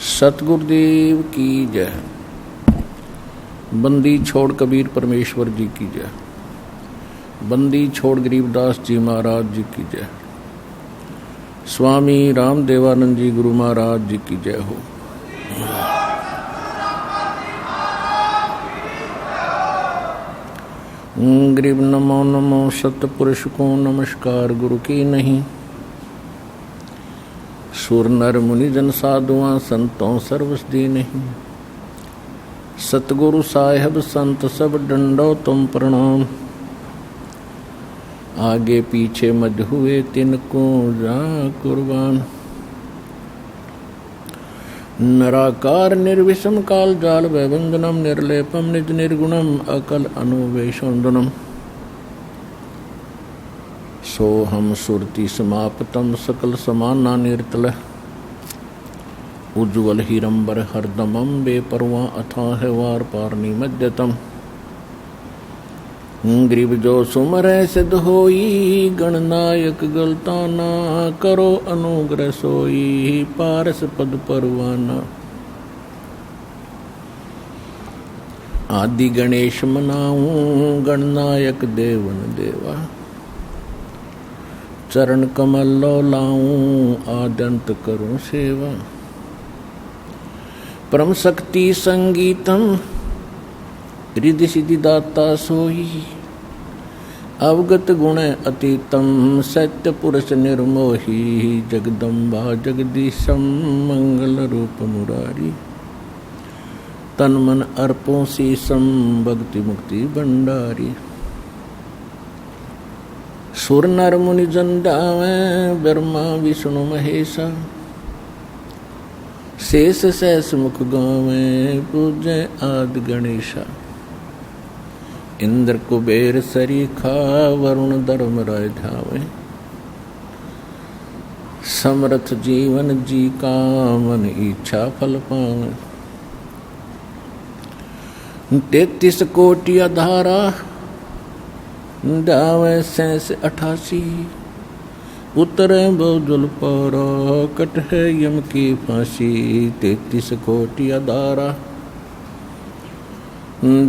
सतगुरुदेव की जय। बंदी छोड़ कबीर परमेश्वर जी की जय। बंदी छोड़ गरीबदास जी महाराज जी की जय। स्वामी रामदेवानंद जी गुरु महाराज जी की जय हो। गरीब नमो नमो सतपुरुष को नमस्कार गुरु की नहीं। सुर नर मुनि जन साधुआं संतों सर्वस दी नहीं। सतगुरु साहेब संत सब डंडो तुम प्रणाम। आगे पीछे मध हुए तिनको जा कुर्बान। निराकार निर्विषम काल जाल वैवंदनम निर्लेपम निज निर्गुणम अकल अनुवेशोन्दनम। सोहम सुरति समाप्तम सकल समाना निर्तल। उज्ज्वल हिरंबर हरदमम बेपरवा अथाह वार पारनी मध्यतम। ग्रीब जो सुमरै सिद्ध होई गणनायक गलताना। करो अनुग्रह सोई पारस पद परवाना। आदि गणेश मनाऊं गणनायक देवन देवा। चरण कमल लो लाऊं आद्यंत करूं सेवा। परम शक्ति संगीतम रिद्धि सिद्धि दाता सोई। अवगत गुण अतीतम सत्य पुरुष निर्मोही। जगदम्बा जगदीशम मंगल रूप मुरारी। तन मन अर्पों शीसम भक्ति मुक्ति भंडारी। सुर नर मुनि जन गावें ब्रह्मा विष्णु महेशा। शेष सहस मुख गावें पूजे आदि गणेशा। इंद्र कुबेर सरीखा वरुण धर्म राय ध्यावे। समर्थ जीवन जी का मन इच्छा फल पावे। 33 कोटि अधारा दावे 88। उतरे बहुजल पारा कट है यम की फांसी। 33 कोटि अधारा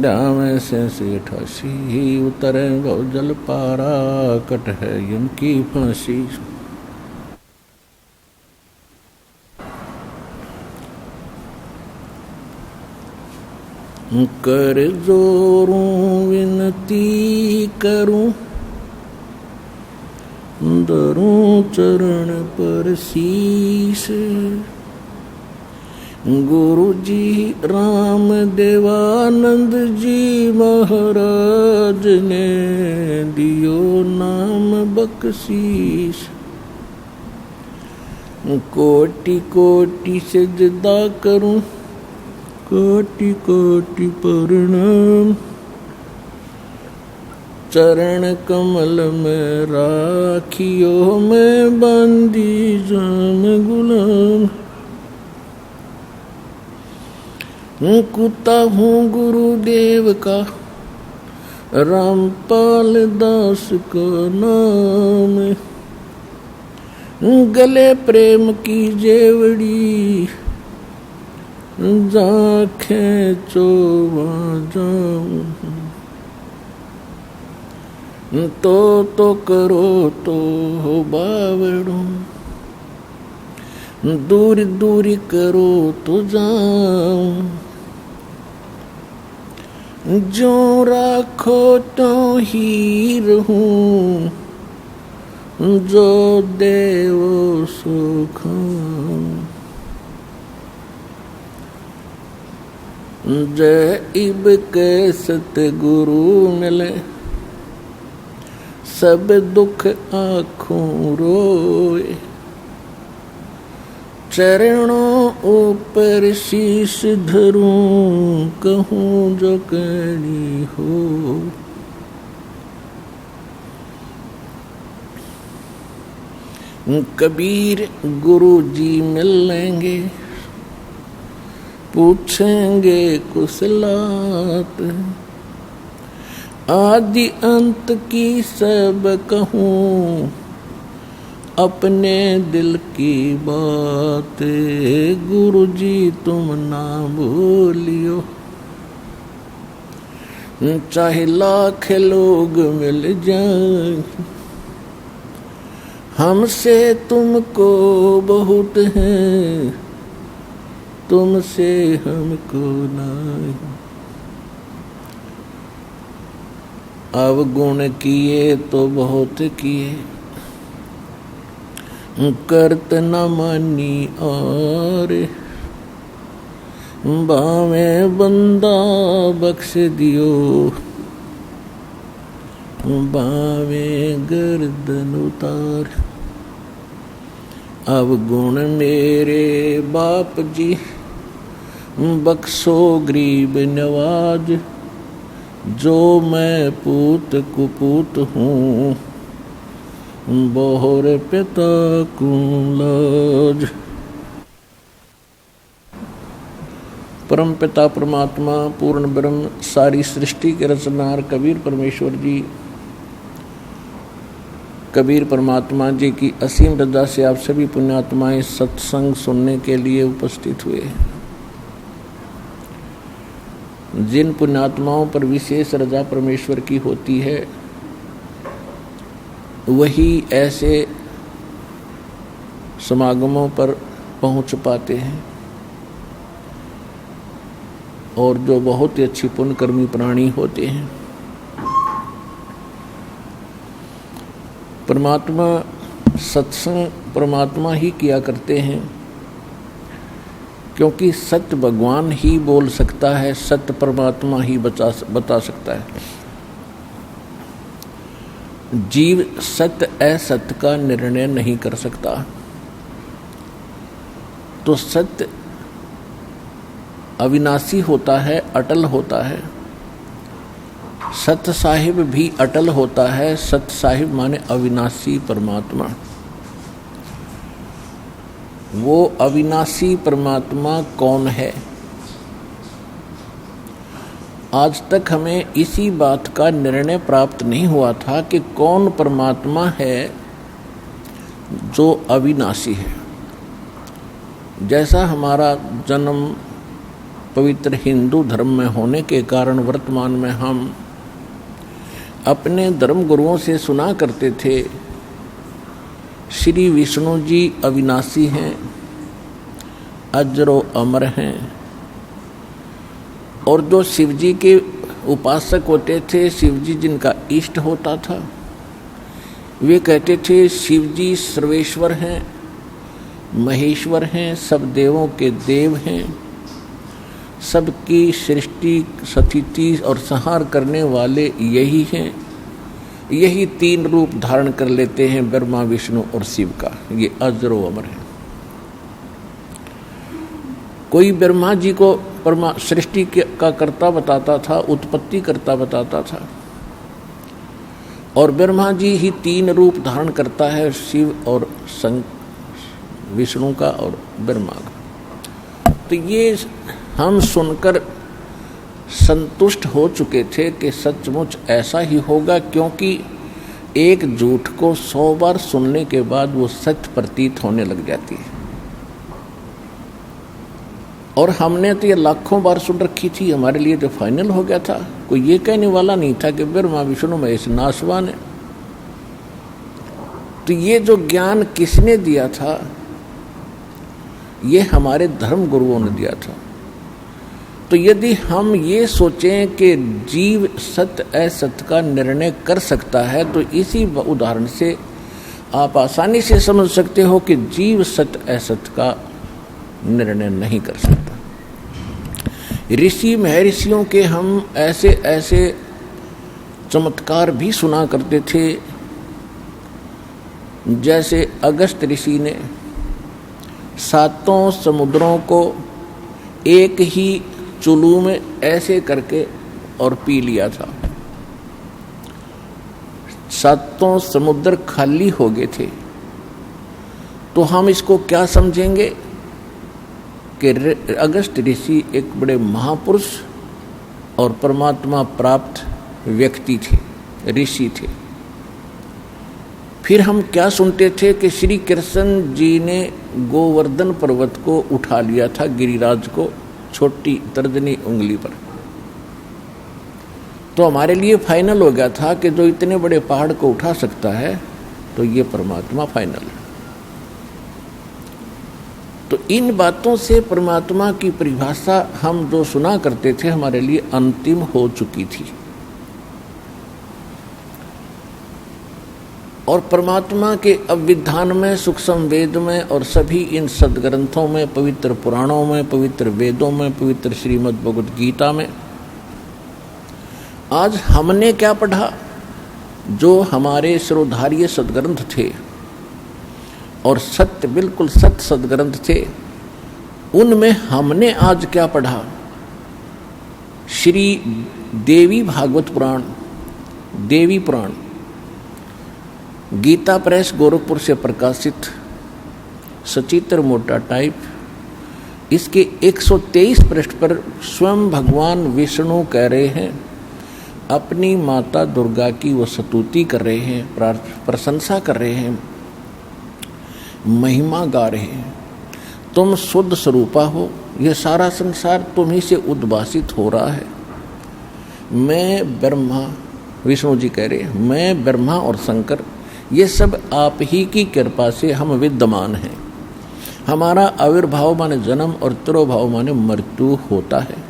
दावे 88। उतरे बहुजल पारा कट है यम की फांसी। कर जोरूं विनती करूं धरूं चरण पर शीश। गुरु जी राम देवानंद जी महाराज ने दियो नाम बख्शीश। कोटि कोटि सजदा करूं कोटि कोटि प्रणाम। चरण कमल में राखियो मैं बंदी जाम गुलाम। कुत्ता हूँ गुरुदेव का रामपाल दास का नाम। गले प्रेम की जेवड़ी जाखें चोवा जाऊं। तो करो तो हो बावड़ो। दूर दूर करो तो जाऊं। जो राखो तो ही रहूं। जो देवो सो खाऊं। जय इब के सतगुरु मिले सब दुख आँखों रोए। चरणों ऊपर शीश धरूं कहूँ जो कहनी हो। कबीर गुरु जी मिल लेंगे पूछेंगे कुशलात। आदि अंत की सब कहूँ अपने दिल की बात गुरु जी तुम ना भूलियो, चाहे लाख लोग मिल जाएं, हमसे तुमको बहुत है, तुमसे हमको नहीं। अवगुण किए तो बहुत किए, करत न मानी और, बावे बंदा बख्श दियो, बावे गर्दन उतार। अवगुण मेरे बाप जी, बख्शो गरीब नवाज, जो मैं पूत कुपूत हूँ, बोहर पिता को लाज। परम पिता परमात्मा पूर्ण ब्रह्म सारी सृष्टि के रचनार कबीर परमेश्वर जी, कबीर परमात्मा जी की असीम रजा से आप सभी पुण्यात्माएं सत्संग सुनने के लिए उपस्थित हुए। जिन पुण्यात्माओं पर विशेष रजा परमेश्वर की होती है, वही ऐसे समागमों पर पहुंच पाते हैं, और जो बहुत ही अच्छी पुण्यकर्मी प्राणी होते हैं। परमात्मा सत्संग परमात्मा ही किया करते हैं, क्योंकि सत्य भगवान ही बोल सकता है, सत्य परमात्मा ही बता सकता है। जीव सत्य असत्य का निर्णय नहीं कर सकता, तो सत्य अविनाशी होता है, अटल होता है। सत्य साहिब भी अटल होता है। सत्य साहिब माने अविनाशी परमात्मा। वो अविनाशी परमात्मा कौन है? आज तक हमें इसी बात का निर्णय प्राप्त नहीं हुआ था कि कौन परमात्मा है जो अविनाशी है। जैसा हमारा जन्म पवित्र हिंदू धर्म में होने के कारण वर्तमान में हम अपने धर्म गुरुओं से सुना करते थे, श्री विष्णु जी अविनाशी हैं, अजरो अमर हैं। और जो शिव जी के उपासक होते थे, शिव जी जिनका इष्ट होता था, वे कहते थे शिव जी सर्वेश्वर हैं, महेश्वर हैं, सब देवों के देव हैं, सबकी सृष्टि स्थिति और संहार करने वाले यही हैं। यही तीन रूप धारण कर लेते हैं, ब्रह्मा विष्णु और शिव का। ये अजरो अमर है। कोई ब्रह्मा जी को सृष्टि का कर्ता बताता था, उत्पत्ति कर्ता बताता था, और ब्रह्मा जी ही तीन रूप धारण करता है, शिव और विष्णु का और ब्रह्मा का। तो ये हम सुनकर संतुष्ट हो चुके थे कि सचमुच ऐसा ही होगा, क्योंकि एक झूठ को 100 बार सुनने के बाद वो सत्य प्रतीत होने लग जाती है। और हमने तो ये लाखों बार सुन रखी थी, हमारे लिए तो फाइनल हो गया था। कोई ये कहने वाला नहीं था कि ब्रह्मा विष्णु महेश नासवान है। तो ये जो ज्ञान किसने दिया था? ये हमारे धर्म गुरुओं ने दिया था। तो यदि हम ये सोचें कि जीव सत्य असत्य का निर्णय कर सकता है, तो इसी उदाहरण से आप आसानी से समझ सकते हो कि जीव सत्य असत्य का निर्णय नहीं कर सकता। ऋषि महर्षियों के हम ऐसे ऐसे चमत्कार भी सुना करते थे, जैसे अगस्त ऋषि ने 7 समुद्रों को एक ही चुल्लू में ऐसे करके और पी लिया था। 7 समुद्र खाली हो गए थे। तो हम इसको क्या समझेंगे कि अगस्त ऋषि एक बड़े महापुरुष और परमात्मा प्राप्त व्यक्ति थे, ऋषि थे। फिर हम क्या सुनते थे कि श्री कृष्ण जी ने गोवर्धन पर्वत को उठा लिया था, गिरिराज को, छोटी तर्जनी उंगली पर। तो हमारे लिए फाइनल हो गया था कि जो इतने बड़े पहाड़ को उठा सकता है तो ये परमात्मा फाइनल है। तो इन बातों से परमात्मा की परिभाषा हम जो सुना करते थे हमारे लिए अंतिम हो चुकी थी। और परमात्मा के अविधान में, सूक्ष्म वेद में और सभी इन सदग्रंथों में, पवित्र पुराणों में, पवित्र वेदों में, पवित्र श्रीमद् भगवद गीता में आज हमने क्या पढ़ा? जो हमारे शिरोधार्य सदग्रंथ थे और सत्य, बिल्कुल सत्य सदग्रंथ थे, उनमें हमने आज क्या पढ़ा? श्री देवी भागवत पुराण, देवी पुराण, गीता प्रेस गोरखपुर से प्रकाशित, सचित्र मोटा टाइप। इसके 123 पृष्ठ पर स्वयं भगवान विष्णु कह रहे हैं, अपनी माता दुर्गा की वो स्तुति कर रहे हैं, प्रशंसा कर रहे हैं, महिमा गा रहे हैं। तुम शुद्ध स्वरूपा हो, ये सारा संसार तुम्ही से उद्भासित हो रहा है। मैं ब्रह्मा, विष्णु जी कह रहे हैं, मैं ब्रह्मा और शंकर, ये सब आप ही की कृपा से हम विद्यमान हैं। हमारा आविर्भाव माने जन्म और तिरोभाव माने मृत्यु होता है।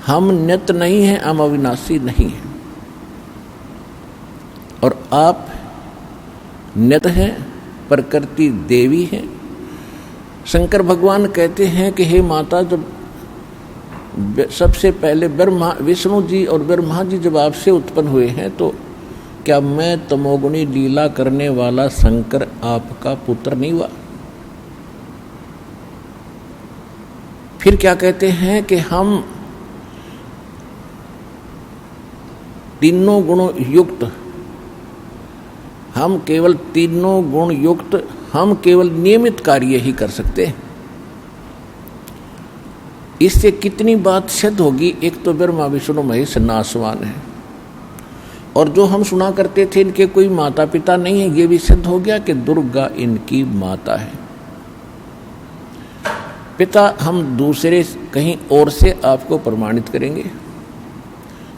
हम नित्य नहीं हैं, हम अविनाशी नहीं हैं। और आप नित्य हैं, प्रकृति देवी है। शंकर भगवान कहते हैं कि हे माता, जब सबसे पहले ब्रह्मा, विष्णु जी और ब्रह्मा जी जब आपसे उत्पन्न हुए हैं, तो क्या मैं तमोगुणी लीला करने वाला शंकर आपका पुत्र नहीं हुआ? फिर क्या कहते हैं कि हम तीनों गुणों युक्त, हम केवल तीनों गुण युक्त, हम केवल नियमित कार्य ही कर सकते हैं। इससे कितनी बात सिद्ध होगी? एक तो ब्रह्मा विष्णु महेश नासवान है, और जो हम सुना करते थे इनके कोई माता पिता नहीं है, ये भी सिद्ध हो गया कि दुर्गा इनकी माता है। पिता हम दूसरे कहीं और से आपको प्रमाणित करेंगे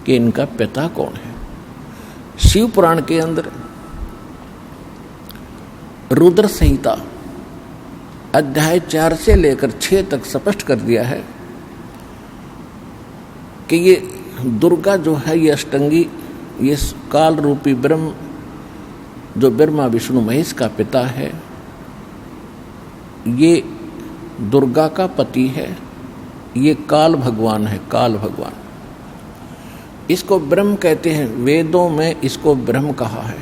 कि इनका पिता कौन है। शिव पुराण के अंदर रुद्र संहिता अध्याय 4 से लेकर 6 तक स्पष्ट कर दिया है कि ये दुर्गा जो है, ये अष्टंगी, ये काल रूपी ब्रह्म, जो ब्रह्मा विष्णु महेश का पिता है, ये दुर्गा का पति है। ये काल भगवान है, काल भगवान। इसको ब्रह्म कहते हैं, वेदों में इसको ब्रह्म कहा है।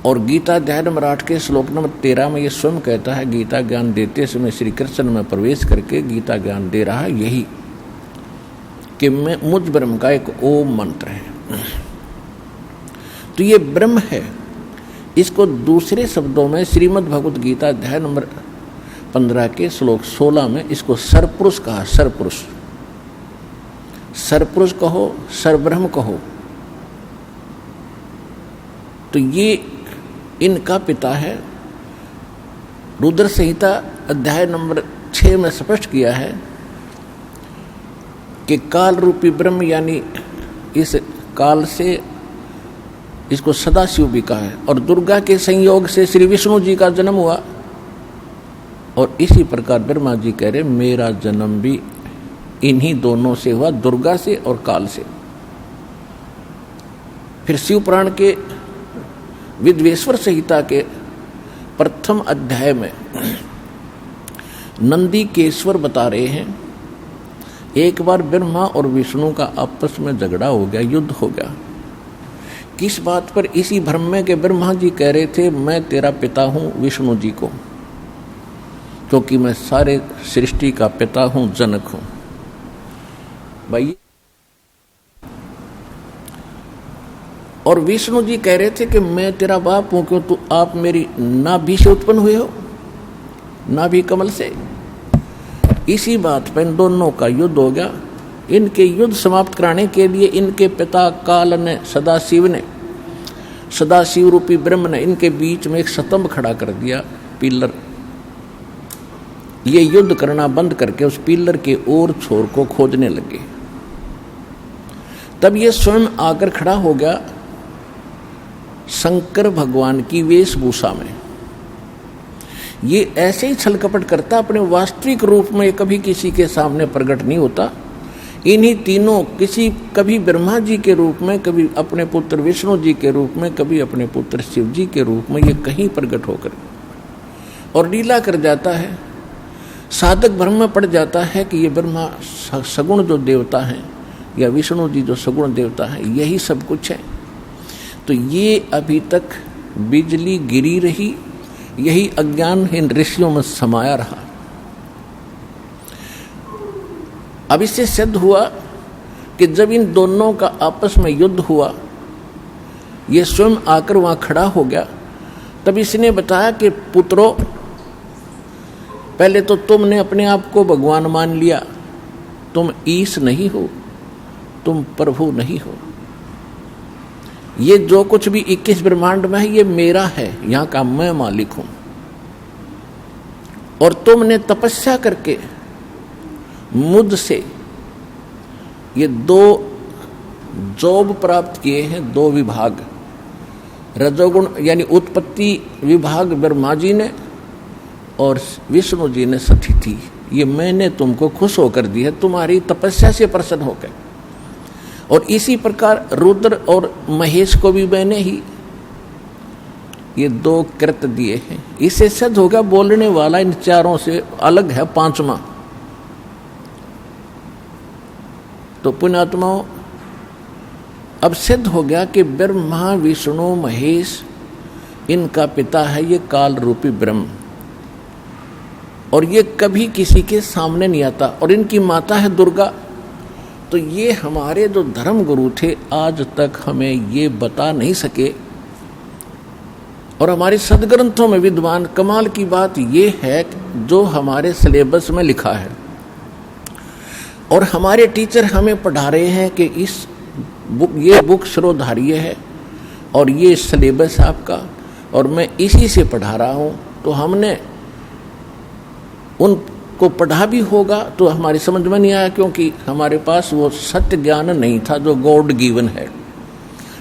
और गीता अध्याय नंबर 8 के श्लोक नंबर 13 में ये स्वयं कहता है, गीता ज्ञान देते समय श्री कृष्ण में प्रवेश करके गीता ज्ञान दे रहा है यही कि मैं मुझ ब्रह्म का एक ओम मंत्र है। तो ये ब्रह्म है। इसको दूसरे शब्दों में श्रीमद् भगवद गीता अध्याय नंबर 15 के श्लोक 16 में इसको सरपुरुष कहा। सरपुरुष, सरपुरुष कहो, सरब्रह्म कहो। तो ये इनका पिता है। रुद्र संहिता अध्याय नंबर 6 में स्पष्ट किया है कि काल रूपी ब्रह्म, यानी इस काल से इसको सदाशिव भी कहा है। और दुर्गा के संयोग से श्री विष्णु जी का जन्म हुआ। और इसी प्रकार ब्रह्मा जी कह रहे मेरा जन्म भी इन्हीं दोनों से हुआ, दुर्गा से और काल से। फिर शिव पुराण के विद्वेश्वर संहिता के प्रथम अध्याय में नंदीकेश्वर बता रहे हैं, एक बार ब्रह्मा और विष्णु का आपस में झगड़ा हो गया, युद्ध हो गया। किस बात पर? इसी भ्रम में कि ब्रह्मा जी कह रहे थे मैं तेरा पिता हूं विष्णु जी को, क्योंकि मैं सारे सृष्टि का पिता हूं, जनक हूं। भाई, और विष्णु जी कह रहे थे कि मैं तेरा बाप हूं, क्यों तो आप मेरी नाभि से उत्पन्न हुए हो, नाभि कमल से। इसी बात पर इन दोनों का युद्ध हो गया। इनके युद्ध समाप्त कराने के लिए इनके पिता काल ने, सदाशिव ने सदाशिव रूपी ब्रह्म ने इनके बीच में एक स्तंभ खड़ा कर दिया, पिलर। ये युद्ध करना बंद करके उस पिलर के और छोर को खोदने लगे। तब ये स्वयं आकर खड़ा हो गया शंकर भगवान की वेशभूषा में। ये ऐसे ही छलकपट करता, अपने वास्तविक रूप में कभी किसी के सामने प्रकट नहीं होता। इन्हीं तीनों कभी ब्रह्मा जी के रूप में, कभी अपने पुत्र विष्णु जी के रूप में, कभी अपने पुत्र शिव जी के रूप में ये कहीं प्रकट होकर और लीला कर जाता है। साधक भ्रम में पड़ जाता है कि ये ब्रह्मा सगुण जो देवता हैं या विष्णु जी जो सगुण देवता हैं, यही सब कुछ है। तो ये अभी तक बिजली गिरी रही, यही अज्ञान इन ऋषियों में समाया रहा। अब इससे सिद्ध हुआ कि जब इन दोनों का आपस में युद्ध हुआ, ये स्वयं आकर वहां खड़ा हो गया, तब इसने बताया कि पुत्रों, पहले तो तुमने अपने आप को भगवान मान लिया, तुम ईश नहीं हो, तुम प्रभु नहीं हो। ये जो कुछ भी 21 ब्रह्मांड में है ये मेरा है, यहां का मैं मालिक हूं। और तुमने तपस्या करके मुझसे ये 2 जॉब प्राप्त किए हैं, 2 विभाग। रजोगुण यानी उत्पत्ति विभाग ब्रह्मा जी ने और विष्णु जी ने सतिथि, ये मैंने तुमको खुश होकर दी है, तुम्हारी तपस्या से प्रसन्न होकर। और इसी प्रकार रुद्र और महेश को भी मैंने ही ये 2 कृत दिए हैं। इससे सिद्ध होगा बोलने वाला इन चारों से अलग है, 5वां। तो पुण्यात्माओं, अब सिद्ध हो गया कि ब्रह्मा विष्णु महेश इनका पिता है ये काल रूपी ब्रह्म, और ये कभी किसी के सामने नहीं आता। और इनकी माता है दुर्गा। तो ये हमारे जो धर्म गुरु थे आज तक हमें ये बता नहीं सके, और हमारे सदग्रंथों में विद्वान, कमाल की बात ये है जो हमारे सिलेबस में लिखा है और हमारे टीचर हमें पढ़ा रहे हैं कि ये बुक श्रोधार्य है और ये सिलेबस आपका, और मैं इसी से पढ़ा रहा हूँ। तो हमने उनको पढ़ा भी होगा तो हमारी समझ में नहीं आया, क्योंकि हमारे पास वो सत्य ज्ञान नहीं था जो गॉड गिवन है।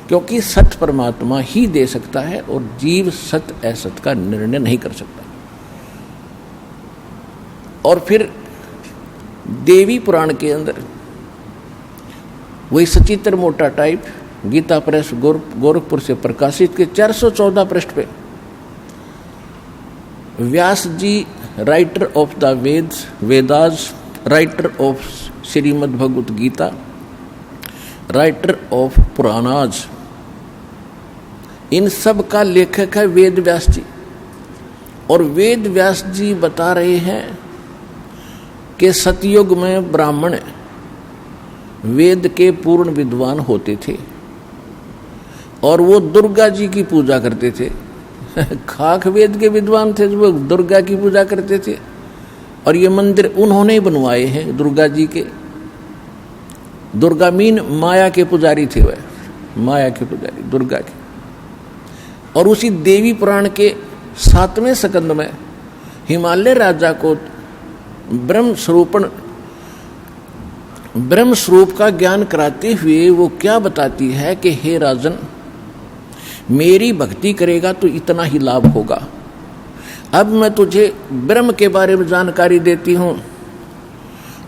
क्योंकि सत्य परमात्मा ही दे सकता है और जीव सत्य असत्य का निर्णय नहीं कर सकता। और फिर देवी पुराण के अंदर वही सचित्र मोटा टाइप गीता प्रेस गोरखपुर से प्रकाशित के 414 पृष्ठ पे Vyas ji, writer of the Vedas, writer of Shrimad Bhagavad Gita, writer of Puranas, इन सब का लेखक है वेद व्यास जी। और वेद व्यास जी बता रहे हैं कि सतयुग में ब्राह्मण वेद के पूर्ण विद्वान होते थे और वो दुर्गा जी की पूजा करते थे। खाक वेद के विद्वान थे जो दुर्गा की पूजा करते थे, और ये मंदिर उन्होंने ही बनवाए हैं दुर्गा जी के। दुर्गा मीन माया के पुजारी थे, वह माया के पुजारी दुर्गा के। और उसी देवी पुराण के 7वें स्कंद में हिमालय राजा को ब्रह्म स्वरूप का ज्ञान कराते हुए वो क्या बताती है कि हे राजन, मेरी भक्ति करेगा तो इतना ही लाभ होगा। अब मैं तुझे ब्रह्म के बारे में जानकारी देती हूं,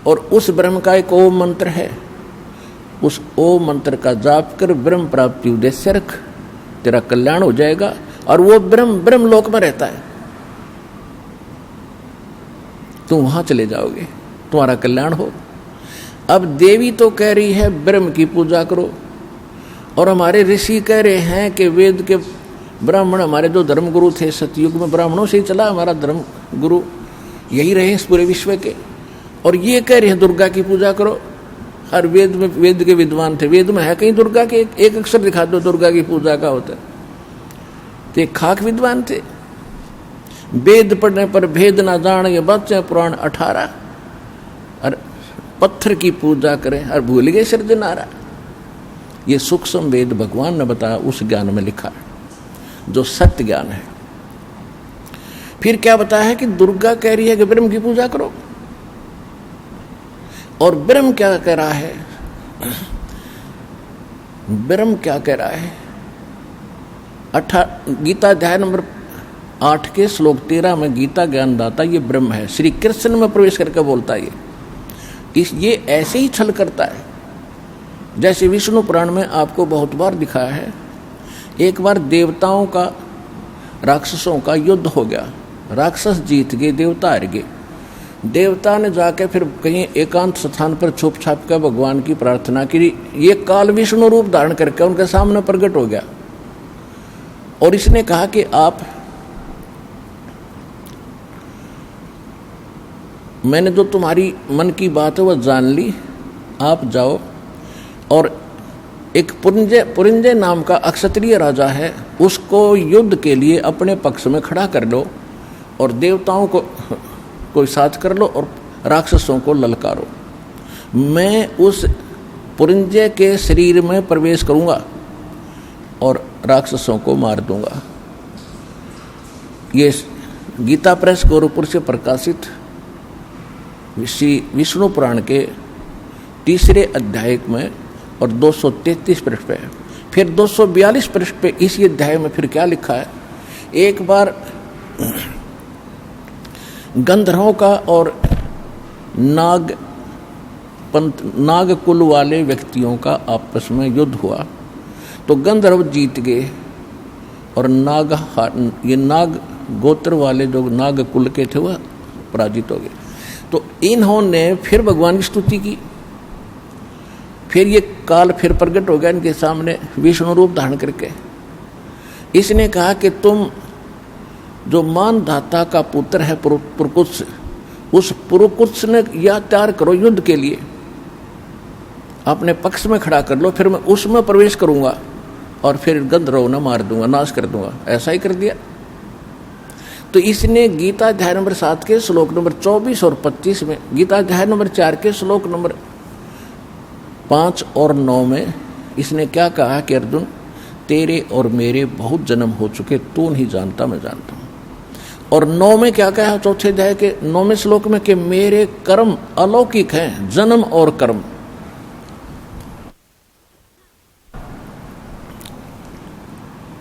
और उस ब्रह्म का एक ओम मंत्र है। उस ओम मंत्र का जाप कर ब्रह्म प्राप्ति उद्देश्य रख, तेरा कल्याण हो जाएगा। और वो ब्रह्म लोक में रहता है, तुम वहां चले जाओगे, तुम्हारा कल्याण हो। अब देवी तो कह रही है ब्रह्म की पूजा करो, और हमारे ऋषि कह रहे हैं कि वेद के ब्राह्मण, हमारे जो धर्म गुरु थे सतयुग में ब्राह्मणों से ही चला हमारा धर्म गुरु, यही रहे इस पूरे विश्व के। और ये कह रहे हैं दुर्गा की पूजा करो। हर वेद में वेद के विद्वान थे, वेद में है कहीं दुर्गा के एक अक्षर दिखा दो दुर्गा की पूजा का होता है। तो खाक विद्वान थे। वेद पढ़ने पर भेद ना जान, ये बच्चे पुराण 18, और पत्थर की पूजा करें और भूल गए सिरजनारा। ये सूक्ष्म वेद भगवान ने बताया, उस ज्ञान में लिखा है। जो सत्य ज्ञान है। फिर क्या बताया है कि दुर्गा कह रही है कि ब्रह्म की पूजा करो, और ब्रह्म क्या कह रहा है? ब्रह्म क्या कह रहा है? गीता अध्याय नंबर 8 के श्लोक 13 में गीता ज्ञानदाता ये ब्रह्म है, श्री कृष्ण में प्रवेश करके बोलता है ये ऐसे ही छल करता है जैसे विष्णु पुराण में आपको बहुत बार दिखाया है। एक बार देवताओं का राक्षसों का युद्ध हो गया, राक्षस जीत गए, देवता हार गए। देवता ने जाके फिर कहीं एकांत स्थान पर छुप छाप कर भगवान की प्रार्थना की। ये काल विष्णु रूप धारण करके उनके सामने प्रकट हो गया और इसने कहा कि आप, मैंने जो तुम्हारी मन की बात है वह जान ली, आप जाओ और एक पुरिंजय नाम का अक्षत्रिय राजा है, उसको युद्ध के लिए अपने पक्ष में खड़ा कर लो और देवताओं को कोई साथ कर लो और राक्षसों को ललकारो। मैं उस पुरिंजय के शरीर में प्रवेश करूंगा और राक्षसों को मार दूंगा। ये गीता प्रेस गोरखपुर से प्रकाशित श्री विष्णु पुराण के 3 अध्याय में और 233 पृष्ठ पे है। फिर 242 पृष्ठ पे इसी अध्याय में फिर क्या लिखा है? एक बार गंधर्वों का और नाग कुल वाले व्यक्तियों का आपस में युद्ध हुआ तो गंधर्व जीत गए और नाग गोत्र वाले जो नाग कुल के थे वह पराजित हो गए। तो इन्होंने फिर भगवान की स्तुति की। फिर ये काल फिर प्रकट हो गया इनके सामने विष्णु रूप धारण करके। इसने कहा कि तुम जो मानधाता का पुत्र है पुरकुत्स, उस पुरकुत्स ने या तैयार करो युद्ध के लिए, अपने पक्ष में खड़ा कर लो, फिर मैं उसमें प्रवेश करूंगा और फिर गंधर्व न मार दूंगा, नाश कर दूंगा। ऐसा ही कर दिया। तो इसने गीता अध्याय नंबर 7 के श्लोक नंबर 24 और 25 में, गीता अध्याय नंबर 4 के श्लोक नंबर 5 और 9 में इसने क्या कहा कि अर्जुन, तेरे और मेरे बहुत जन्म हो चुके, तू नहीं जानता मैं जानता हूं। और 9 में क्या कहा, चौथे अध्याय के 9वें श्लोक में कि मेरे कर्म अलौकिक हैं, जन्म और कर्म।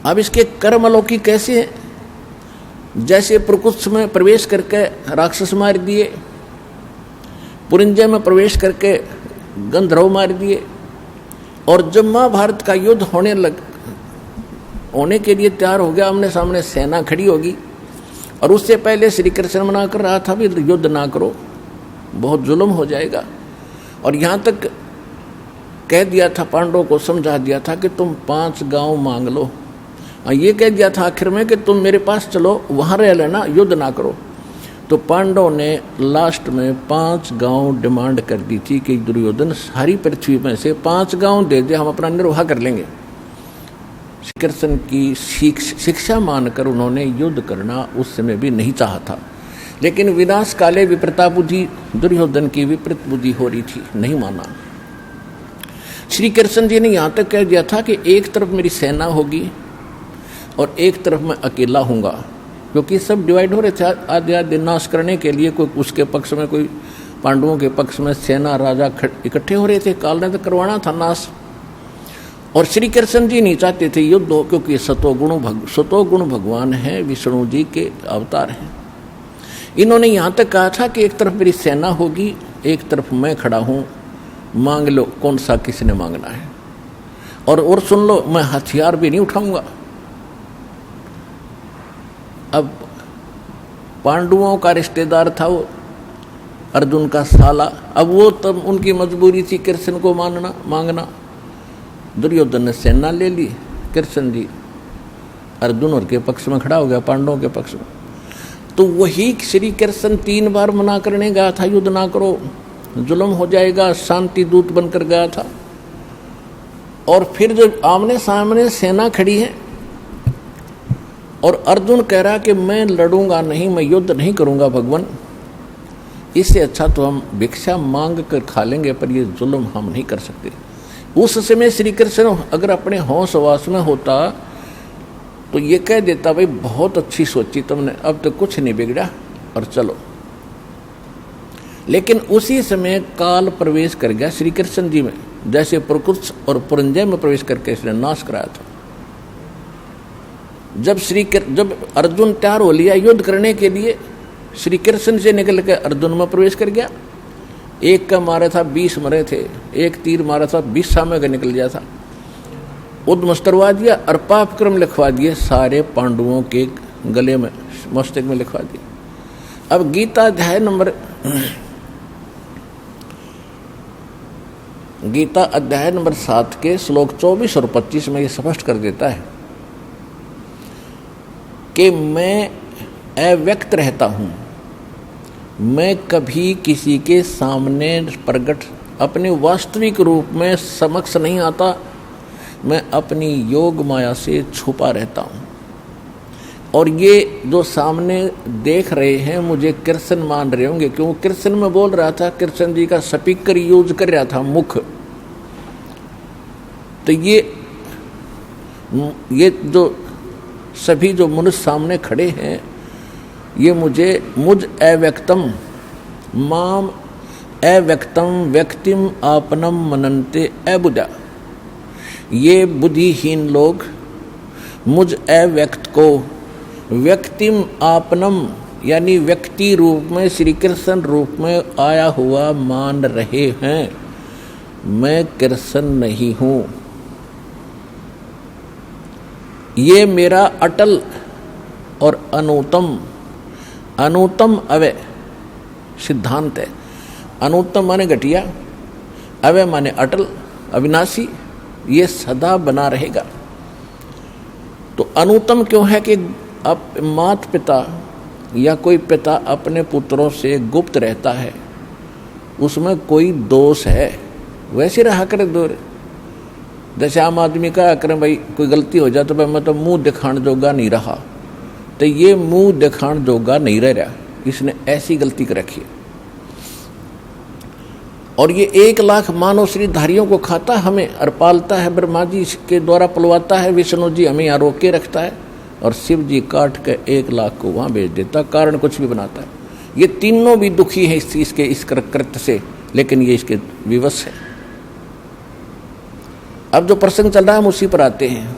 अब इसके कर्म अलौकिक कैसे हैं? जैसे प्रकुत्स में प्रवेश करके राक्षस मार दिए, पुरिंजय में प्रवेश करके गंधर्व मार दिए, और जब महाभारत का युद्ध होने के लिए तैयार हो गया, आमने सामने सेना खड़ी होगी, और उससे पहले श्री कृष्ण मना कर रहा था भी युद्ध ना करो, बहुत जुल्म हो जाएगा। और यहाँ तक कह दिया था, पांडवों को समझा दिया था कि तुम 5 गांव मांग लो। ये कह दिया था आखिर में कि तुम मेरे पास चलो, वहां रह लेना, युद्ध ना करो। तो पांडवों ने लास्ट में 5 गांव डिमांड कर दी थी कि दुर्योधन सारी पृथ्वी में से 5 गांव दे दे, हम अपना निर्वाह कर लेंगे। श्री कृष्ण की शिक्षा मानकर उन्होंने युद्ध करना उस समय भी नहीं चाहा था, लेकिन विनाश काले विपरीता बुद्धि, दुर्योधन की विपरीत बुद्धि हो रही थी, नहीं माना। श्री कृष्ण जी ने यहाँ तक कह दिया था कि एक तरफ मेरी सेना होगी और एक तरफ मैं अकेला हूँगा, क्योंकि सब डिवाइड हो रहे थे आधे आधे नाश करने के लिए। कोई उसके पक्ष में, कोई पांडवों के पक्ष में सेना राजा इकट्ठे हो रहे थे, काल ने तो करवाना था नाश। और श्री कृष्ण जी नहीं चाहते थे युद्ध हो, क्योंकि सतोगुण भगवान है, विष्णु जी के अवतार हैं। इन्होंने यहाँ तक कहा था कि एक तरफ मेरी सेना होगी, एक तरफ मैं खड़ा हूँ, मांग लो कौन सा किसने मांगना है। और सुन लो, मैं हथियार भी नहीं उठाऊंगा। अब पांडवों का रिश्तेदार था वो अर्जुन का साला, अब वो तब उनकी मजबूरी थी कृष्ण को मांगना। दुर्योधन ने सेना ले ली, कृष्ण जी अर्जुन और के पक्ष में खड़ा हो गया, पांडवों के पक्ष में। तो वही श्री कृष्ण 3 बार मना करने गया था, युद्ध ना करो, जुल्म हो जाएगा, शांति दूत बनकर गया था। और फिर जब आमने सामने सेना खड़ी है और अर्जुन कह रहा कि मैं लड़ूंगा नहीं, मैं युद्ध नहीं करूंगा भगवान, इससे अच्छा तो हम भिक्षा मांग कर खा लेंगे, पर ये जुल्म हम नहीं कर सकते। उस समय श्री कृष्ण अगर अपने होश वास में होता तो ये कह देता भाई बहुत अच्छी सोची तुमने, अब तो कुछ नहीं बिगड़ा और चलो। लेकिन उसी समय काल प्रवेश कर गया श्री कृष्ण जी में, जैसे प्रकृति और पुरंजय में प्रवेश करके इसने नाश कराया था। जब अर्जुन तैयार हो लिया युद्ध करने के लिए, श्री कृष्ण से निकल के अर्जुन में प्रवेश कर गया। एक का मारा था 20 मरे थे, एक तीर मारा था 20 सामने का निकल गया था, उद्मस्त करवा दिया और पाप क्रम लिखवा दिए सारे पांडवों के गले में, मस्तक में लिखवा दिए। अब गीता अध्याय नंबर 7 के श्लोक 24 और 25 में ये स्पष्ट कर देता है कि मैं अव्यक्त रहता हूं, मैं कभी किसी के सामने प्रकट अपने वास्तविक रूप में समक्ष नहीं आता, मैं अपनी योग माया से छुपा रहता हूं। और ये जो सामने देख रहे हैं मुझे कृष्ण मान रहे होंगे, क्यों कृष्ण में बोल रहा था, कृष्ण जी का स्पीकर यूज कर रहा था मुख। तो ये जो सभी जो मनुष्य सामने खड़े हैं, ये मुझ अव्यक्तम माम अव्यक्तम व्यक्तिम आपनम मनन्ते अबुधा, ये बुद्धिहीन लोग मुझ अव्यक्त को व्यक्तिम आपनम यानी व्यक्ति रूप में श्री कृष्ण रूप में आया हुआ मान रहे हैं। मैं कृष्ण नहीं हूं। ये मेरा अटल और अनुतम अवय सिद्धांत है। अनुतम माने घटिया, अवय माने अटल अविनाशी, ये सदा बना रहेगा। तो अनुतम क्यों है कि अब माता पिता या कोई पिता अपने पुत्रों से गुप्त रहता है, उसमें कोई दोष है, वैसे रहा करे दूर। जैसे आम आदमी का करें भाई कोई गलती हो जाए तो भाई मैं तो मुंह दिखाने जोगा नहीं रहा, तो ये मुंह दिखाने जोगा नहीं रह रहा, इसने ऐसी गलती कर रखी। और ये 1 लाख मानव श्रीधारियों को खाता हमें और पालता है, ब्रह्मा जी के द्वारा पलवाता है, विष्णु जी हमें यहाँ रोक के रखता है, और शिव जी काट के 1 लाख को वहाँ भेज देता, कारण कुछ भी बनाता है। ये तीनों भी दुखी हैं इस चीज के, इस कृत्य से, लेकिन ये इसके विवश है। अब जो प्रसंग चल रहा है हम उसी पर आते हैं।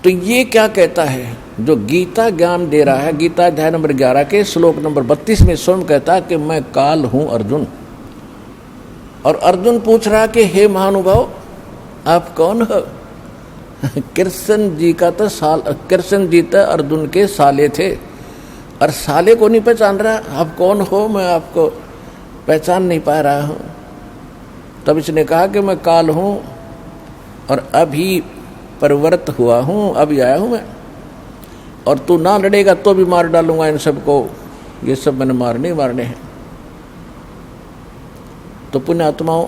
तो ये क्या कहता है, जो गीता ज्ञान दे रहा है, गीता अध्याय नंबर 11 के श्लोक नंबर 32 में स्वयं कहता है कि मैं काल हूं अर्जुन। और अर्जुन पूछ रहा कि हे महानुभाव आप कौन हो? कृष्ण जी का तो कृष्ण जी तो अर्जुन के साले थे, और साले को नहीं पहचान रहा, आप कौन हो? मैं आपको पहचान नहीं पा रहा हूं। तब इसने कहा कि मैं काल हूं और अभी परिवर्त हुआ हूं, अभी आया हूं मैं, और तू ना लड़ेगा तो भी मार डालूंगा इन सबको, ये सब मैंने मारने हैं। तो पुण्यात्माओं,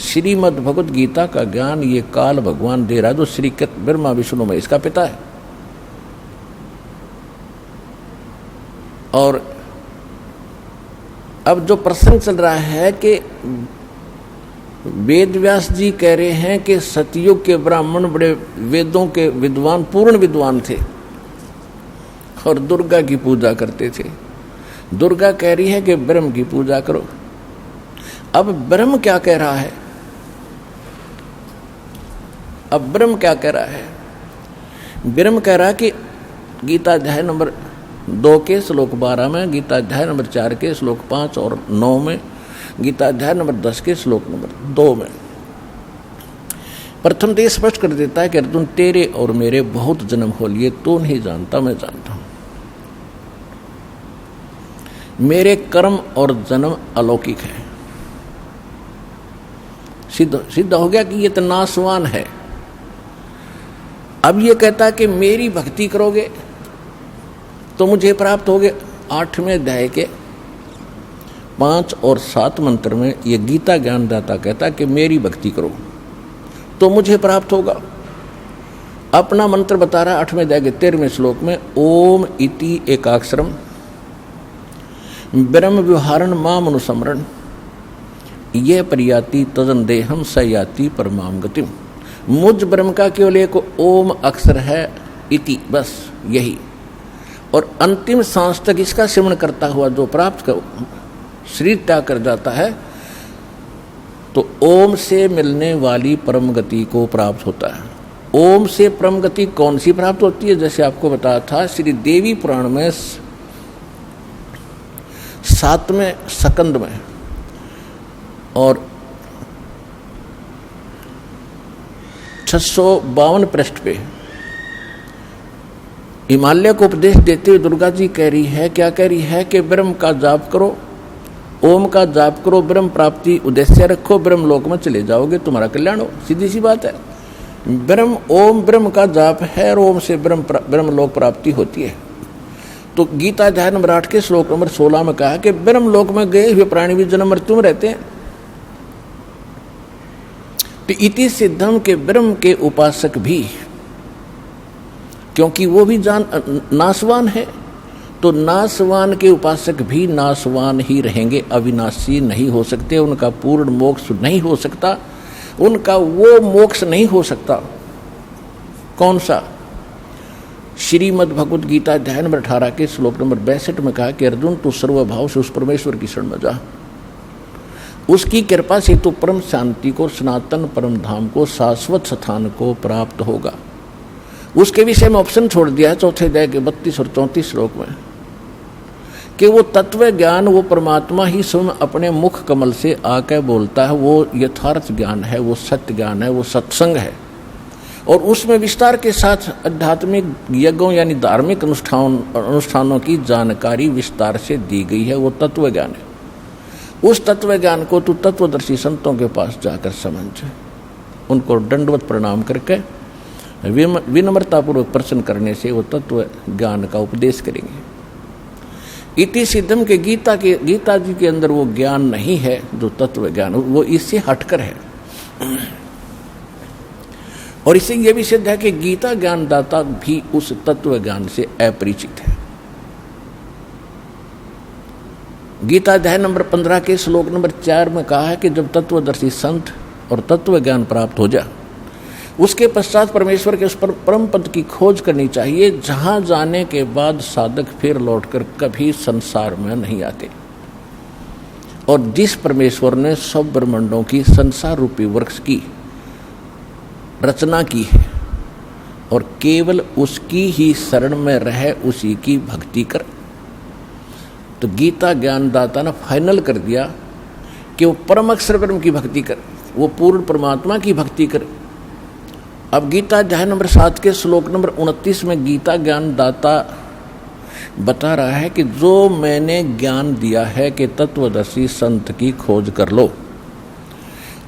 श्रीमद् भगवद गीता का ज्ञान ये काल भगवान दे रहा है, जो श्री ब्रह्मा विष्णु महेश का पिता है। और अब जो प्रसंग चल रहा है कि वेद व्यास जी कह रहे हैं कि सतयुग के ब्राह्मण बड़े वेदों के विद्वान, पूर्ण विद्वान थे और दुर्गा की पूजा करते थे। दुर्गा कह रही है कि ब्रह्म की पूजा करो। अब ब्रह्म क्या कह रहा है? अब ब्रह्म क्या कह रहा है? ब्रह्म कह रहा है कि गीता अध्याय नंबर 2 के श्लोक 12 में, गीता अध्याय नंबर 4 के श्लोक 5 और 9 में, गीता अध्याय नंबर 10 के श्लोक नंबर 2 में प्रथम तो ये स्पष्ट कर देता है कि अर्जुन तेरे और मेरे बहुत जन्म हो लिए, तू नहीं जानता मैं जानता हूं। मेरे कर्म और जन्म अलौकिक है। सिद्ध हो गया कि ये तो नाशवान है। अब ये कहता है कि मेरी भक्ति करोगे तो मुझे प्राप्त होगे। 8वें अध्याय के 5 और 7 मंत्र में ये गीता ज्ञानदाता कहता है कि मेरी भक्ति करो तो मुझे प्राप्त होगा। अपना मंत्र बता रहा है 8वें अध्याय के 13वें श्लोक में, ओम इति एकाक्षरम ब्रह्म व्यवहारण माम अनुस्मरण ये परियाति तजन देहम सयाति परमाम गतिम। मुझ ब्रह्म का केवल एक ओम अक्षर है, इति, बस यही। और अंतिम सांस तक इसका सेवन करता हुआ जो प्राप्त कर शरीर त्याग कर जाता है तो ओम से मिलने वाली परम गति को प्राप्त होता है। ओम से परम गति कौन सी प्राप्त होती है? जैसे आपको बताया था श्री देवी पुराण में 7वें स्कंद में और 652 पृष्ठ पे हिमालय को उपदेश देते हुए दुर्गा जी कह रही है, क्या कह रही है कि ब्रह्म का जाप करो, ओम का जाप करो, ब्रह्म प्राप्ति उद्देश्य रखो, ब्रह्म लोक में चले जाओगे, तुम्हारा कल्याण हो। सीधी सी बात है। ब्रह्म ओम ब्रह्म का जाप है और ओम से ब्रह्म लोक प्राप्ति होती है। तो गीता अध्याय नंबर 8 के श्लोक नंबर 16 में कहा कि ब्रह्म लोक में गए हुए प्राणी भी जन्म मृत्यु में रहते हैं। तो इति सिद्धम के ब्रह्म के उपासक भी, क्योंकि वो भी नाशवान है, तो नाशवान के उपासक भी नाशवान ही रहेंगे, अविनाशी नहीं हो सकते, उनका पूर्ण मोक्ष नहीं हो सकता, उनका वो मोक्ष नहीं हो सकता। कौन सा? श्रीमद् भगवद गीता अध्याय नंबर 18 के श्लोक नंबर 62 में कहा कि अर्जुन तू सर्वभाव से उस परमेश्वर की शरण में जा, उसकी कृपा से तो परम शांति को, सनातन परम धाम को, शाश्वत स्थान को प्राप्त होगा। उसके विषय में ऑप्शन छोड़ दिया है चौथे अध्याय के 32 और 34 श्लोक में कि वो तत्व ज्ञान, वो परमात्मा ही स्वयं अपने मुख कमल से आकर बोलता है, वो यथार्थ ज्ञान है, वो सत्य ज्ञान है, वो सत्संग है। और उसमें विस्तार के साथ आध्यात्मिक यज्ञों यानी धार्मिक अनुष्ठानों की जानकारी विस्तार से दी गई है, वो तत्व ज्ञान है। उस तत्व ज्ञान को तू तत्वदर्शी संतों के पास जाकर समझ, उनको दंडवत प्रणाम करके विनम्रतापूर्वक प्रश्न करने से वो तत्व ज्ञान का उपदेश करेंगे। इति सिद्धम के गीता जी के अंदर वो ज्ञान नहीं है जो तत्व ज्ञान, वो इससे हटकर है। और इससे यह भी सिद्ध है कि गीता ज्ञानदाता भी उस तत्व ज्ञान से अपरिचित है। गीता अध्याय नंबर 15 के श्लोक नंबर 4 में कहा है कि जब तत्वदर्शी संत और तत्व ज्ञान प्राप्त हो जाए उसके पश्चात परमेश्वर के उस पर परम पद की खोज करनी चाहिए, जहां जाने के बाद साधक फिर लौटकर कभी संसार में नहीं आते। और जिस परमेश्वर ने सब ब्रह्मांडों की संसार रूपी वृक्ष की रचना की है और केवल उसकी ही शरण में रह उसी की भक्ति कर, तो गीता ज्ञानदाता ने फाइनल कर दिया कि वो परम अक्षर ब्रह्म की भक्ति कर, वो पूर्ण परमात्मा की भक्ति कर। अब गीता अध्याय नंबर 7 के श्लोक नंबर 29 में गीता ज्ञानदाता बता रहा है कि जो मैंने ज्ञान दिया है कि तत्वदर्शी संत की खोज कर लो,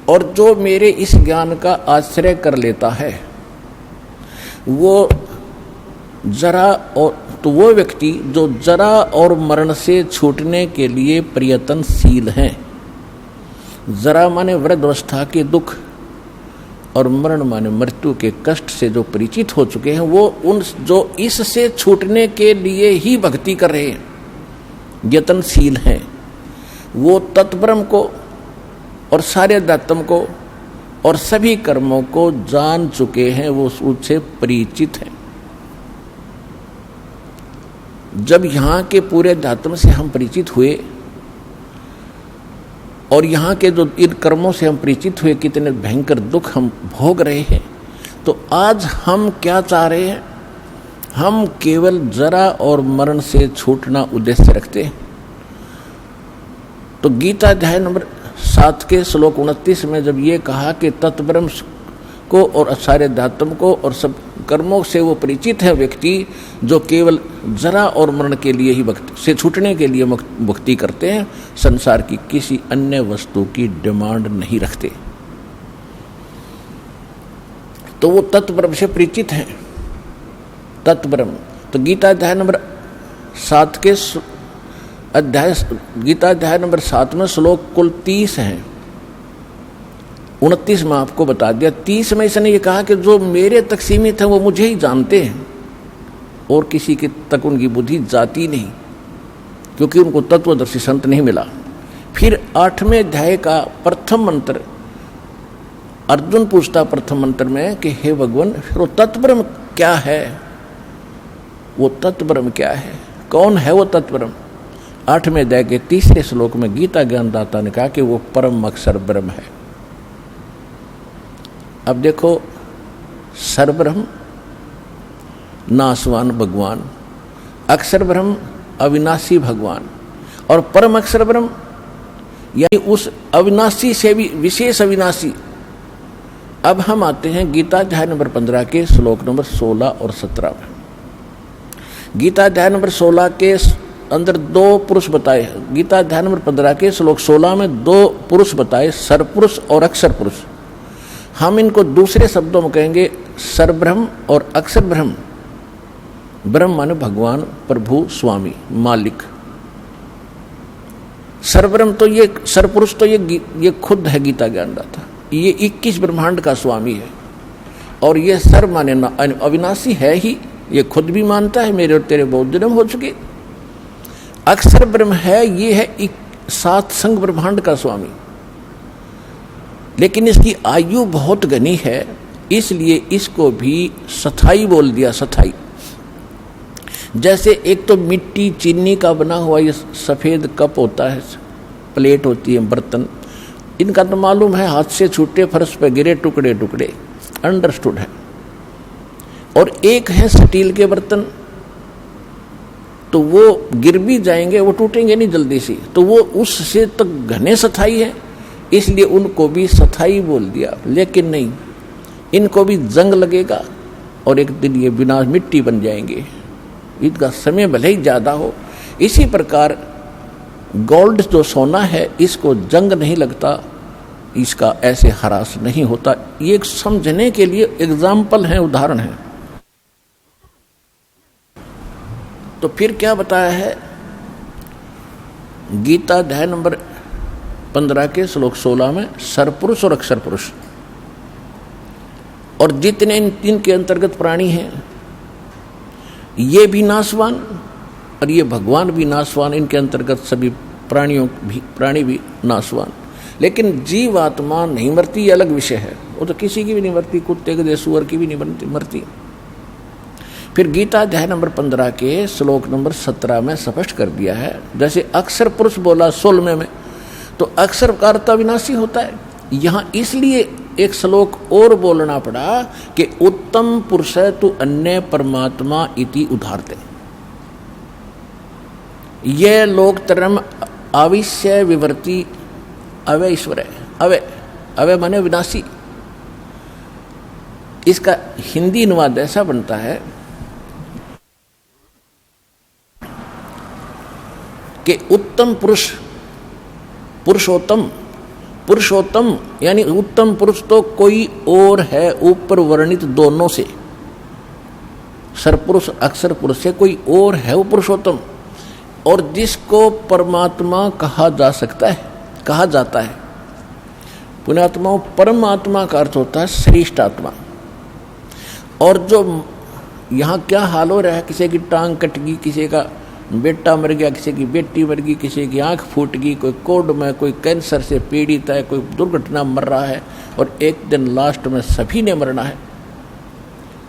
और जो मेरे इस ज्ञान का आश्रय कर लेता है वो जरा और तो वो व्यक्ति जो जरा और मरण से छूटने के लिए प्रयत्नशील हैं, जरा माने वृद्धावस्था के दुख और मरण माने मृत्यु के कष्ट से जो परिचित हो चुके हैं, वो उन जो इससे छूटने के लिए ही भक्ति कर रहे हैं, यत्नशील हैं, वो तत्ब्रह्म को और सारे अध्यात्म को और सभी कर्मों को जान चुके हैं, वो उससे परिचित हैं। जब यहाँ के पूरे अध्यात्म से हम परिचित हुए और यहाँ के जो इन कर्मों से हम परिचित हुए, कितने भयंकर दुख हम भोग रहे हैं, तो आज हम क्या चाह रहे हैं? हम केवल जरा और मरण से छूटना उद्देश्य रखते हैं। तो गीता अध्याय नंबर 7 के श्लोक 29 में जब ये कहा कि तत्ब्रह्म को और सारे अध्यात्म को और सब कर्मों से वो परिचित है व्यक्ति जो केवल जरा और मरण के लिए ही भक्ति से छूटने के लिए भक्ति करते हैं, संसार की किसी अन्य वस्तु की डिमांड नहीं रखते, तो वो तत्ब्रह्म से परिचित हैं। तत्ब्रह्म तो गीता अध्याय नंबर 7 के गीता अध्याय नंबर 7 में श्लोक कुल 30 हैं। 29 में आपको बता दिया। 30 में इसने ये कहा कि जो मेरे तक सीमित है वो मुझे ही जानते हैं और किसी के तक उनकी बुद्धि जाती नहीं, क्योंकि उनको तत्वदर्शी संत नहीं मिला। फिर 8वें अध्याय का प्रथम मंत्र अर्जुन पूछता प्रथम मंत्र में कि हे भगवान, फिर वो तत्ब्रह्म क्या है? वो तत्ब्रह्म क्या है? कौन है वो तत्ब्रह्म? 8वें अध्याय के 3 श्लोक में गीता ज्ञानदाता ने कहा कि वो परम अक्षर ब्रह्म है। अब देखो, सरब्रह्म नासवान भगवान, अक्षर ब्रह्म अविनाशी भगवान, और परम अक्षर ब्रह्म यानी उस अविनाशी से भी विशेष अविनाशी। अब हम आते हैं गीता अध्याय नंबर 15 के श्लोक नंबर 16 और 17 में। गीता अध्याय नंबर 16 के अंदर 2 पुरुष बताए। गीता अध्याय नंबर 15 के श्लोक 16 में 2 पुरुष बताए, सरपुरुष और अक्षर पुरुष। हम इनको दूसरे शब्दों में कहेंगे सरब्रह्म और अक्षर ब्रह्म। ब्रह्म माने भगवान, प्रभु, स्वामी, मालिक। सरब्रह्म तो ये, सरपुरुष तो ये खुद है गीता ज्ञानदाता, ये 21 ब्रह्मांड का स्वामी है। और ये सर माने अविनाशी है ही, ये खुद भी मानता है मेरे और तेरे बहुत जन्म हो चुके। अक्षर ब्रह्म है, ये है 7 संग ब्रह्मांड का स्वामी, लेकिन इसकी आयु बहुत घनी है, इसलिए इसको भी सथाई बोल दिया। सथाई जैसे एक तो मिट्टी चीनी का बना हुआ ये सफ़ेद कप होता है, प्लेट होती है, बर्तन, इनका तो मालूम है हाथ से छूटे फर्श पे गिरे टुकड़े टुकड़े, अंडरस्टूड है। और एक है स्टील के बर्तन, तो वो गिर भी जाएंगे, वो टूटेंगे नहीं जल्दी से, तो वो उससे तक घने सथाई है, इसलिए उनको भी सथाई बोल दिया। लेकिन नहीं, इनको भी जंग लगेगा और एक दिन ये बिना मिट्टी बन जाएंगे, इनका समय भले ही ज़्यादा हो। इसी प्रकार गोल्ड जो सोना है, इसको जंग नहीं लगता, इसका ऐसे हरास नहीं होता। ये एक समझने के लिए एग्जाम्पल है, उदाहरण है। तो फिर क्या बताया है गीता अध्याय नंबर 15 के श्लोक 16 में? सरपुरुष और अक्षर पुरुष, और जितने इन के अंतर्गत प्राणी हैं ये भी नाशवान और ये भगवान भी नाशवान, इनके अंतर्गत सभी प्राणी भी नाशवान। लेकिन जीव आत्मा नहीं मरती, ये अलग विषय है, वो तो किसी की भी नहीं मरती, कुत्ते के सुअर की भी नहीं मरती। फिर गीता अध्याय नंबर 15 के श्लोक नंबर 17 में स्पष्ट कर दिया है, जैसे अक्षर पुरुष बोला 16 में, तो अक्षर का अर्थ अविनाशी होता है। यहाँ इसलिए एक श्लोक और बोलना पड़ा कि उत्तम पुरुष तु अन्य परमात्मा इति उदाहरते। यह लोकतरम अविश्य विवर्ती अवय ईश्वर है। अवय माने विनाशी। इसका हिंदी अनुवाद ऐसा बनता है कि उत्तम पुरुष, पुरुषोत्तम यानी उत्तम पुरुष तो कोई और है ऊपर वर्णित दोनों से, सरपुरुष अक्षर पुरुष से कोई और है वो पुरुषोत्तम, और जिसको परमात्मा कहा जा सकता है, कहा जाता है। पुण्यात्माओं, परमात्मा का अर्थ होता है श्रेष्ठ आत्मा। और जो यहाँ क्या हाल हो रहा है, किसी की टांग कट गई, किसी का बेटा मर गया, किसी की बेटी मर गई, किसी की आंख फूट गई, कोई कोढ़ में, कोई कैंसर से पीड़ित है, कोई दुर्घटना मर रहा है, और एक दिन लास्ट में सभी ने मरना है।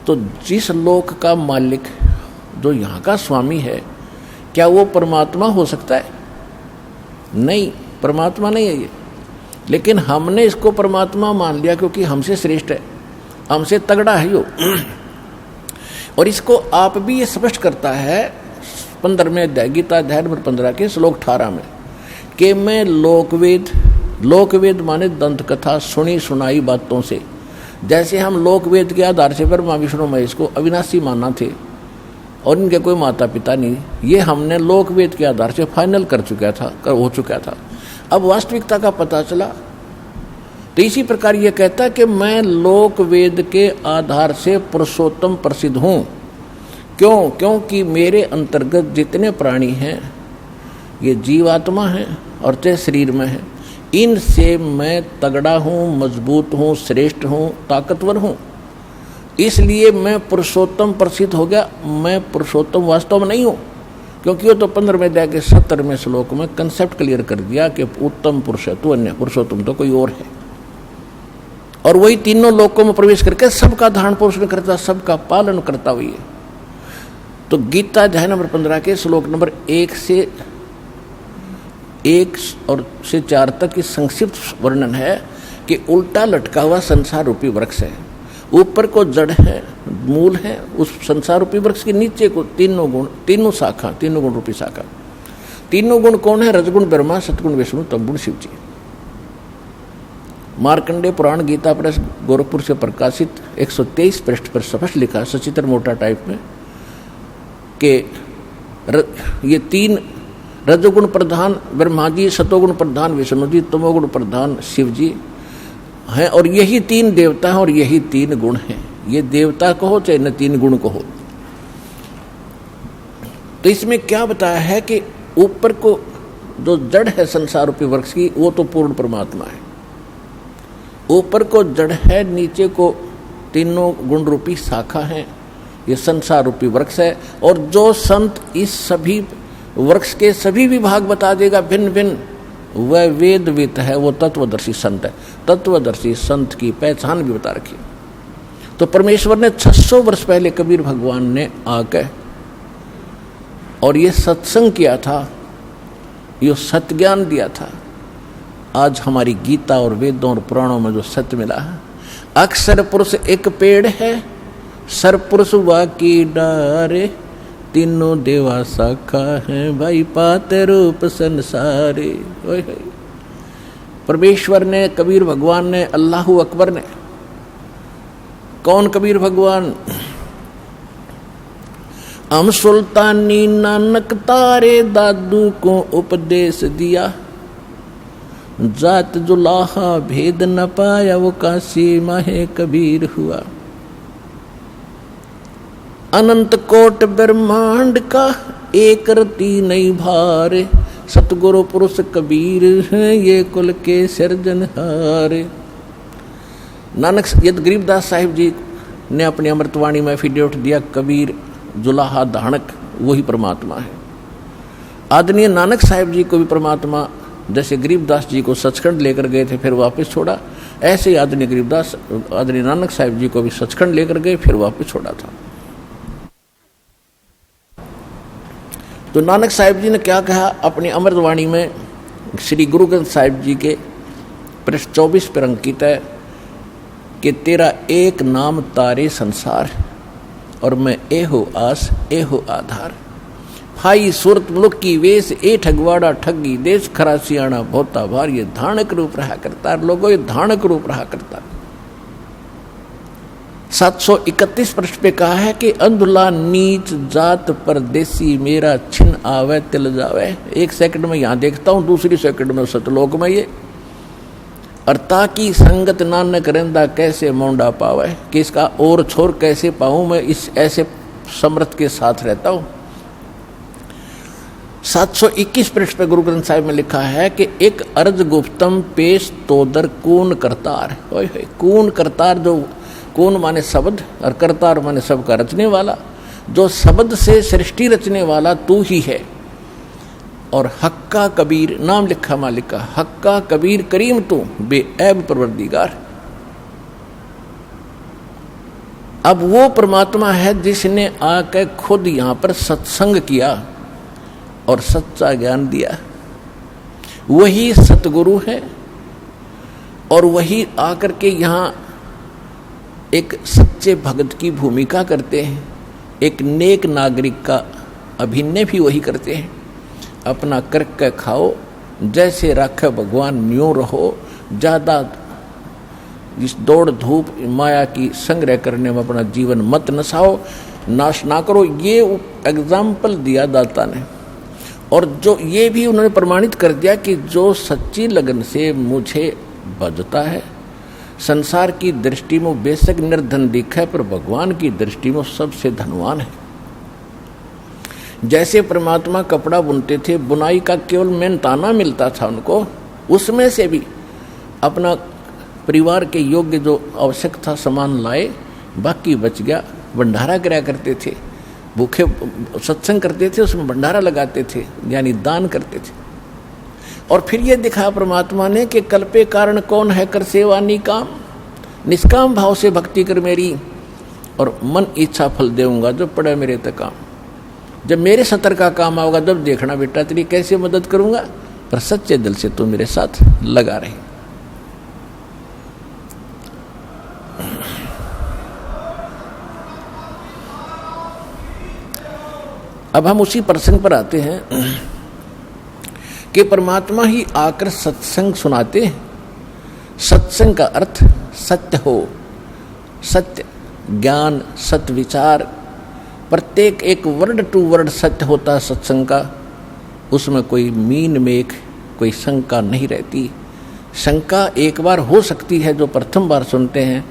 तो जिस लोक का मालिक, जो यहाँ का स्वामी है, क्या वो परमात्मा हो सकता है? नहीं, परमात्मा नहीं है ये। लेकिन हमने इसको परमात्मा मान लिया क्योंकि हमसे श्रेष्ठ है, हमसे तगड़ा है यो। और इसको आप भी ये स्पष्ट करता है 15वें अध्याय, गीता अध्याय नंबर 15 के श्लोक 18 में, कि मैं लोकवेद माने दंत कथा, सुनी सुनाई बातों से, जैसे हम लोकवेद के आधार से ब्रह्मा विष्णु महेश को अविनाशी माना थे और इनके कोई माता पिता नहीं, ये हमने लोकवेद के आधार से फाइनल हो चुका था। अब वास्तविकता का पता चला, तो इसी प्रकार ये कहता है कि मैं लोकवेद के आधार से पुरुषोत्तम प्रसिद्ध हूँ। क्यों? क्योंकि मेरे अंतर्गत जितने प्राणी हैं ये जीवात्मा हैं और ते शरीर में है, इनसे मैं तगड़ा हूँ, मजबूत हूँ, श्रेष्ठ हूँ, ताकतवर हूँ, इसलिए मैं पुरुषोत्तम प्रसिद्ध हो गया। मैं पुरुषोत्तम वास्तव में नहीं हूँ, क्योंकि वो तो 15वें अध्याय के 70वें श्लोक में कंसेप्ट क्लियर कर दिया कि उत्तम पुरुष है तो अन्य, पुरुषोत्तम तो कोई और है। और वही तीनों लोकों में प्रवेश करके सबका धारण पोषण करता, सबका पालन करता हुई है। तो गीता अध्याय नंबर 15 के श्लोक नंबर 1 से 4 तक की संक्षिप्त वर्णन है कि उल्टा लटका हुआ संसार रूपी वृक्ष है, ऊपर को जड़ है, मूल है, उस संसार रूपी वृक्ष के नीचे को तीनों गुण, तीनों गुण रूपी शाखा। तीनों गुण कौन है? रजगुण ब्रह्मा, सतगुण विष्णु, तमगुण शिव जी। मार्कंडेय पुराण गीता प्रेस गोरखपुर से प्रकाशित 123 पृष्ठ पर स्पष्ट लिखा, सचित्र मोटा टाइप में, कि ये 3 रजोगुण प्रधान ब्रह्मा जी, सतोगुण प्रधान विष्णु जी, तमोगुण प्रधान शिव जी हैं, और यही 3 देवता हैं और यही 3 गुण हैं। ये देवता कहो चाहे न 3 गुण कहो। तो इसमें क्या बताया है कि ऊपर को जो जड़ है संसार रूपी वृक्ष की, वो तो पूर्ण परमात्मा है। ऊपर को जड़ है, नीचे को तीनों गुण रूपी शाखा है, ये संसार रूपी वृक्ष है। और जो संत इस सभी वृक्ष के सभी विभाग बता देगा भिन्न भिन्न, वह वेदवित है, वो तत्वदर्शी संत है। तत्वदर्शी संत की पहचान भी बता रखी। तो परमेश्वर ने 600 वर्ष पहले कबीर भगवान ने आकर और ये सत्संग किया था, ये सत्य ज्ञान दिया था। आज हमारी गीता और वेदों और पुराणों में जो सत्य मिला है, अक्षर पुरुष एक पेड़ है, सरपुरुष वाकी डारे, तीनों देवा शाखा है, भाई पाते रूप संसारे। परमेश्वर ने, कबीर भगवान ने, अल्लाहु अकबर ने। कौन कबीर भगवान? हम सुल्तानी नानक तारे दादू को उपदेश दिया, जात जुलाहा भेद न पाया, वो काशी माहे कबीर हुआ। अनंत कोट ब्रह्मांड का एक रति नहीं भारे, सतगुरु पुरुष कबीर है, ये कुल के सिरजनहारे। नानक यद गरीबदास साहिब जी ने अपनी अमृतवाणी में एफिडेविट दिया, कबीर जुलाहा धाणक वही परमात्मा है। आदरणीय नानक साहिब जी को भी परमात्मा, जैसे गरीबदास जी को सचखंड लेकर गए थे फिर वापस छोड़ा, ऐसे ही आदरणीय नानक साहिब जी को भी सचखंड लेकर गए फिर वापस छोड़ा था। तो नानक साहिब जी ने क्या कहा अपनी अमृतवाणी में? श्री गुरु ग्रंथ साहिब जी के पृष्ठ 24 पर अंकित है कि तेरा एक नाम तारे संसार, और मैं एहो आस एहो आधार। भाई सूरत मुल्क की वेश ए ठगवाड़ा ठगी, देश खरा सियाणा भोता भार, ये धानक रूप रहा करता। लोगों ये धानक रूप रहा करता। 731 पृष्ठ पे कहा है कि अंधुला नीच जात परदेसी, मेरा छिन आवे तिल जावे। 1 सेकंड में यहां देखता हूं, दूसरी सेकंड में सतलोक में ये। और ताकि संगत नानक रहंदा कैसे मोंडा पावे, कि इसका और छोर कैसे पाऊं मैं, इस ऐसे समर्थ के साथ रहता हूं। 721 पृष्ठ पे गुरु ग्रंथ साहिब में लिखा है कि एक अर्ज गुप्तम पेश तोदर कून करतार। कून करतार, जो कून माने शब्द और करतार माने सबका रचने वाला, जो शब्द से सृष्टि रचने वाला तू ही है। और हक्का कबीर, नाम लिखा मालिक का, हक्का कबीर करीम तू बेऐब परवरदिगार। अब वो परमात्मा है जिसने आकर खुद यहां पर सत्संग किया और सच्चा ज्ञान दिया। वही सतगुरु है और वही आकर के यहाँ एक सच्चे भगत की भूमिका करते हैं, एक नेक नागरिक का अभिनय भी वही करते हैं। अपना करके खाओ, जैसे रखे भगवान न्यों रहो, ज़्यादा इस दौड़ धूप माया की संग्रह करने में अपना जीवन मत नसाओ, नाश ना करो। ये एग्जाम्पल दिया दाता ने, और जो ये भी उन्होंने प्रमाणित कर दिया कि जो सच्ची लगन से मुझे भजता है, संसार की दृष्टि में बेशक निर्धन दिखा है, पर भगवान की दृष्टि में सबसे धनवान है। जैसे परमात्मा कपड़ा बुनते थे, बुनाई का केवल मेहनताना मिलता था उनको, उसमें से भी अपना परिवार के योग्य जो आवश्यक था सामान लाए, बाकी बच गया। भंडारा कराया करते थे, भूखे सत्संग करते थे, उसमें भंडारा लगाते थे, यानी दान करते थे। और फिर ये दिखा परमात्मा ने कि कल्पे कारण कौन है कर सेवा नी काम, निष्काम भाव से भक्ति कर मेरी, और मन इच्छा फल देऊंगा जो पड़े मेरे तक काम। जब मेरे सतर का काम आओगा जब देखना बेटा तेरी कैसे मदद करूंगा, पर सच्चे दिल से तू मेरे साथ लगा रहे। अब हम उसी प्रसंग पर आते हैं कि परमात्मा ही आकर सत्संग सुनाते हैं। सत्संग का अर्थ सत्य हो, सत्य ज्ञान, सत्य विचार, प्रत्येक एक वर्ड टू वर्ड सत्य होता है सत्संग का। उसमें कोई मीन मेख, कोई शंका नहीं रहती। शंका एक बार हो सकती है जो प्रथम बार सुनते हैं,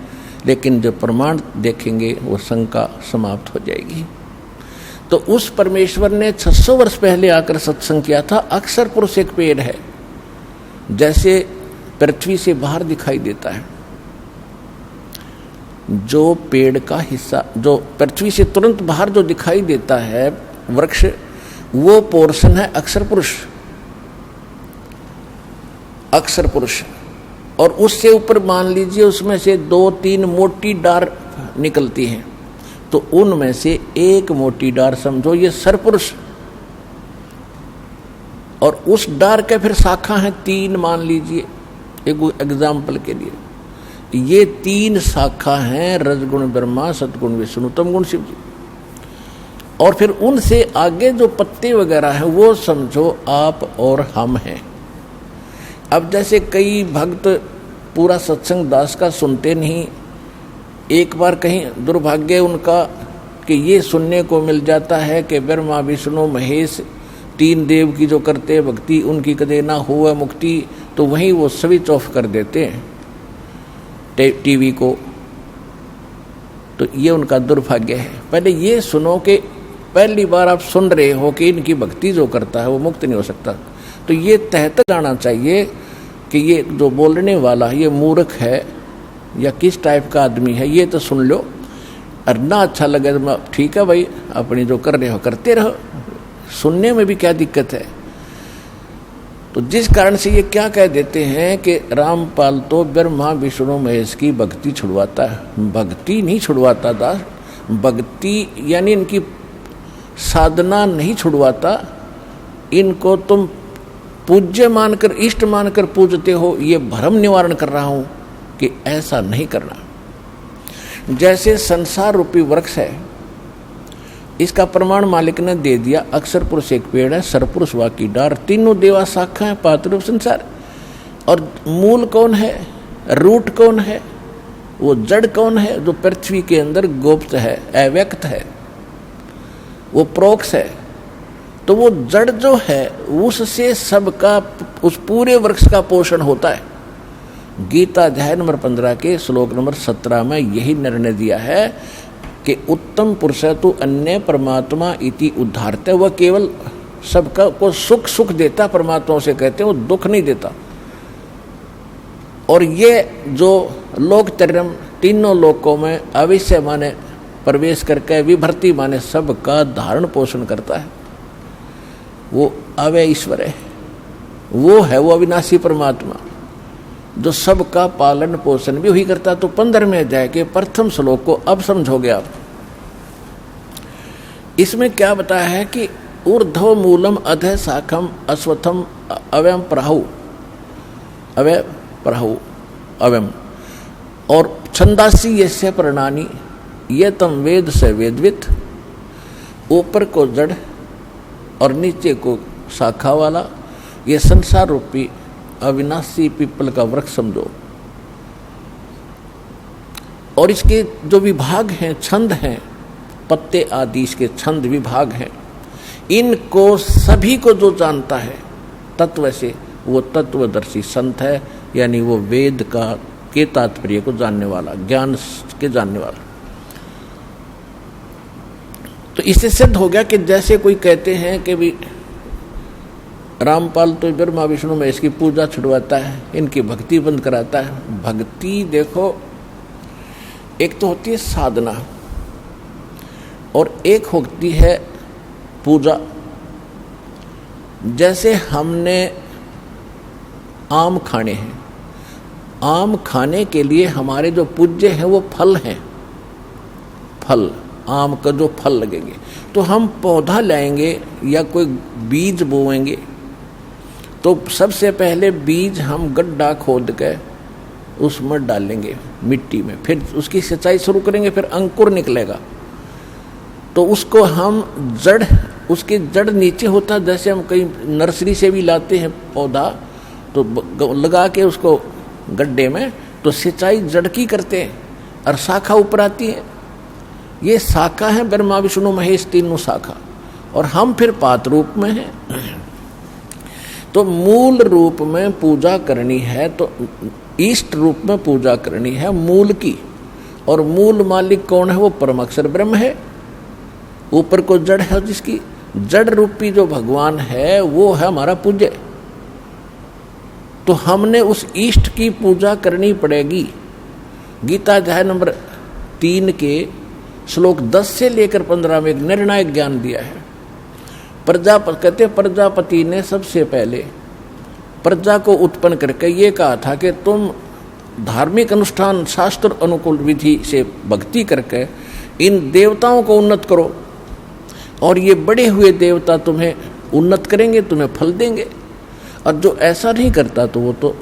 लेकिन जो प्रमाण देखेंगे वो शंका समाप्त हो जाएगी। तो उस परमेश्वर ने 600 वर्ष पहले आकर सत्संग किया था। अक्षर पुरुष एक पेड़ है, जैसे पृथ्वी से बाहर दिखाई देता है। जो पेड़ का हिस्सा जो पृथ्वी से तुरंत बाहर जो दिखाई देता है वृक्ष, वो पोर्शन है अक्षर पुरुष, अक्षर पुरुष। और उससे ऊपर मान लीजिए उसमें से 2-3 मोटी डार निकलती हैं, तो उनमें से एक मोटी डार समझो ये सरपुरुष, और उस डार के फिर शाखा है 3 मान लीजिए एक एग्जाम्पल के लिए। ये 3 शाखा हैं रजगुण ब्रह्मा, सतगुण विष्णु, तमगुण शिव जी। और फिर उनसे आगे जो पत्ते वगैरह हैं वो समझो आप और हम हैं। अब जैसे कई भक्त पूरा सत्संग दास का सुनते नहीं, एक बार कहीं दुर्भाग्य उनका कि ये सुनने को मिल जाता है कि ब्रह्मा विष्णु महेश 3 देव की जो करते भक्ति उनकी कदे ना हुआ मुक्ति, तो वहीं वो स्विच ऑफ कर देते हैं टीवी को। तो ये उनका दुर्भाग्य है। पहले ये सुनो कि पहली बार आप सुन रहे हो कि इनकी भक्ति जो करता है वो मुक्त नहीं हो सकता, तो ये तह तक जाना चाहिए कि ये जो बोलने वाला ये मूर्ख है या किस टाइप का आदमी है, ये तो सुन लो। और ना अच्छा लगे तो ठीक है भाई, अपनी जो कर रहे हो करते रहो, सुनने में भी क्या दिक्कत है। तो जिस कारण से ये क्या कह देते हैं कि रामपाल तो ब्रह्मा विष्णु महेश की भक्ति छुड़वाता है। भक्ति नहीं छुड़वाता दास, भक्ति यानी इनकी साधना नहीं छुड़वाता। इनको तुम पूज्य मानकर, इष्ट मानकर पूजते हो, ये भ्रम निवारण कर रहा हूं कि ऐसा नहीं करना। जैसे संसार रूपी वृक्ष है, इसका प्रमाण मालिक ने दे दिया। अक्षर पुरुष एक पेड़ है, सरपुरुष वाकी डार, तीनों देवा शाखा है, पात्र संसार। और मूल कौन है, रूट कौन है, वो जड़ कौन है जो पृथ्वी के अंदर गुप्त है, अव्यक्त है, वो प्रोक्ष है। तो वो जड़ जो है उससे सबका, उस पूरे वृक्ष का पोषण होता है। गीता अध्याय नंबर 15 के श्लोक नंबर 17 में यही निर्णय दिया है कि उत्तम पुरुष तो अन्य परमात्मा इति उद्धारते। वह केवल सबका को सुख सुख देता, परमात्मा से कहते हैं, वो दुख नहीं देता। और ये जो लोक त्रयम्, तीनों लोकों में अविश्य माने प्रवेश करके विभर्ति माने सबका धारण पोषण करता है, वो अव्यय ईश्वर है। वो है वो अविनाशी परमात्मा जो सबका पालन पोषण भी वही करता। तो 15वें अध्याय के प्रथम श्लोक को अब समझोगे आप। इसमें क्या बताया है कि ऊर्ध्व मूलम अधः शाखम अश्वत्थम अव्ययम प्राहु, अव्यय प्राहु अव्ययम, और छंदासी यस्य प्रणानी ये तम वेद से वेदवित। ऊपर को जड़ और नीचे को शाखा वाला ये संसार रूपी अविनाशी पीपल का वृक्ष समझो। और इसके जो विभाग हैं, छंद हैं, पत्ते आदि इसके छंद विभाग हैं। इनको सभी को जो जानता है तत्व से, वो तत्वदर्शी संत है, यानी वो वेद का के तात्पर्य को जानने वाला, ज्ञान के जानने वाला। तो इससे सिद्ध हो गया कि जैसे कोई कहते हैं कि भी रामपाल तो ब्रह्मा विष्णु में इसकी पूजा छुड़वाता है, इनकी भक्ति बंद कराता है। भक्ति देखो, एक तो होती है साधना और एक होती है पूजा। जैसे हमने आम खाने हैं, आम खाने के लिए हमारे जो पूज्य हैं वो फल हैं, फल, आम का जो फल लगेंगे। तो हम पौधा लाएंगे या कोई बीज बोएंगे, तो सबसे पहले बीज हम गड्ढा खोद के उसमें डालेंगे मिट्टी में, फिर उसकी सिंचाई शुरू करेंगे, फिर अंकुर निकलेगा। तो उसको हम जड़, उसकी जड़ नीचे होता है, जैसे हम कहीं नर्सरी से भी लाते हैं पौधा, तो लगा के उसको गड्ढे में, तो सिंचाई जड़ की करते हैं और शाखा ऊपर आती है। ये शाखा है ब्रह्मा विष्णु महेश तीनों शाखा, और हम फिर पात रूप में हैं। तो मूल रूप में पूजा करनी है, तो इष्ट रूप में पूजा करनी है मूल की, और मूल मालिक कौन है? वो परम अक्षर ब्रह्म है। ऊपर को जड़ है, जिसकी जड़ रूपी जो भगवान है वो है हमारा पूज्य। तो हमने उस इष्ट की पूजा करनी पड़ेगी। गीता अध्याय नंबर 3 के श्लोक 10 से लेकर 15 में एक निर्णायक ज्ञान दिया है। कहते प्रजापति ने सबसे पहले प्रजा को उत्पन्न करके ये कहा था कि तुम धार्मिक अनुष्ठान शास्त्र अनुकूल विधि से भक्ति करके इन देवताओं को उन्नत करो, और ये बड़े हुए देवता तुम्हें उन्नत करेंगे, तुम्हें फल देंगे। और जो ऐसा नहीं करता तो वो तो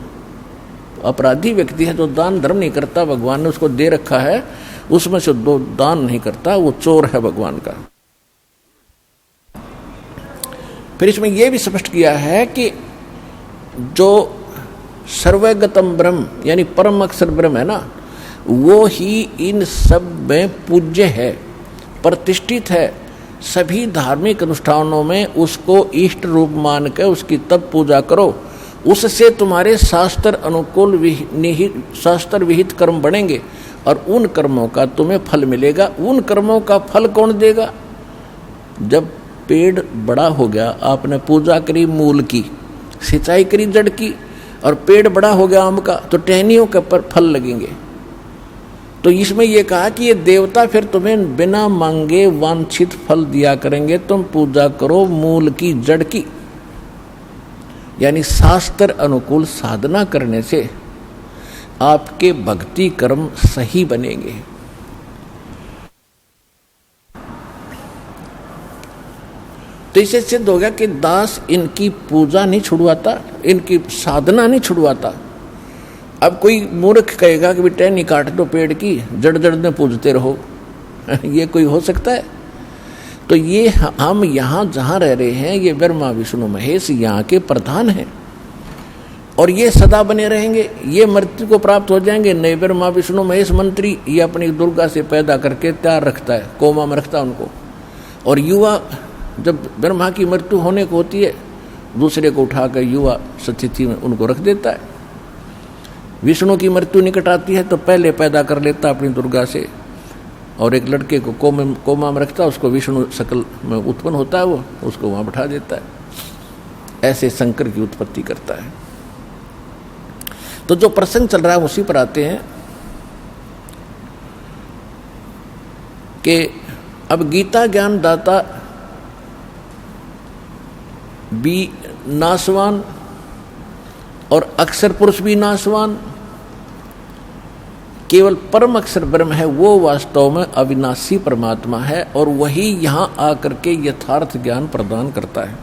अपराधी व्यक्ति है, जो दान धर्म नहीं करता, भगवान ने उसको दे रखा है, उसमें से दो दान नहीं करता, वो चोर है भगवान का। फिर इसमें यह भी स्पष्ट किया है कि जो सर्वगतम ब्रह्म यानी परम अक्षर ब्रह्म है ना, वो ही इन सब में पूज्य है, प्रतिष्ठित है। सभी धार्मिक अनुष्ठानों में उसको इष्ट रूप मान कर उसकी तब पूजा करो, उससे तुम्हारे शास्त्र अनुकूल शास्त्र विहित कर्म बनेंगे, और उन कर्मों का तुम्हें फल मिलेगा। उन कर्मों का फल कौन देगा? जब पेड़ बड़ा हो गया, आपने पूजा करी मूल की, सिंचाई करी जड़ की, और पेड़ बड़ा हो गया आम का, तो टहनियों के पर फल लगेंगे। तो इसमें यह कहा कि ये देवता फिर तुम्हें बिना मांगे वांछित फल दिया करेंगे। तुम पूजा करो मूल की, जड़ की, यानी शास्त्र अनुकूल साधना करने से आपके भक्ति कर्म सही बनेंगे। तो इससे सिद्ध हो गया कि दास इनकी पूजा नहीं छुड़वाता, इनकी साधना नहीं छुड़वाता। अब कोई मूर्ख कहेगा कि टहनी काट दो पेड़ की, जड़ जड़ में पूजते रहो, ये कोई हो सकता है? तो ये हम यहाँ जहाँ रह रहे हैं, ये ब्रह्मा विष्णु महेश यहाँ के प्रधान हैं, और ये सदा बने रहेंगे। ये मृत्यु को प्राप्त हो जाएंगे। नए ब्रह्मा विष्णु महेश मंत्री ये अपनी दुर्गा से पैदा करके तैयार रखता है, कोमा में रखता है उनको, और युवा जब ब्रह्मा की मृत्यु होने को होती है, दूसरे को उठाकर युवा स्थिति में उनको रख देता है। विष्णु की मृत्यु निकट आती है तो पहले पैदा कर लेता अपनी दुर्गा से, और एक लड़के को कोमा में रखता है, उसको विष्णु शकल में उत्पन्न होता है, वो उसको वहाँ बैठा देता है। ऐसे शंकर की उत्पत्ति करता है। तो जो प्रसंग चल रहा है उसी पर आते हैं कि अब गीता ज्ञान दाता भी नाशवान और अक्षर पुरुष भी नाशवान, केवल परम अक्षर ब्रह्म है, वो वास्तव में अविनाशी परमात्मा है, और वही यहां आकर के यथार्थ ज्ञान प्रदान करता है।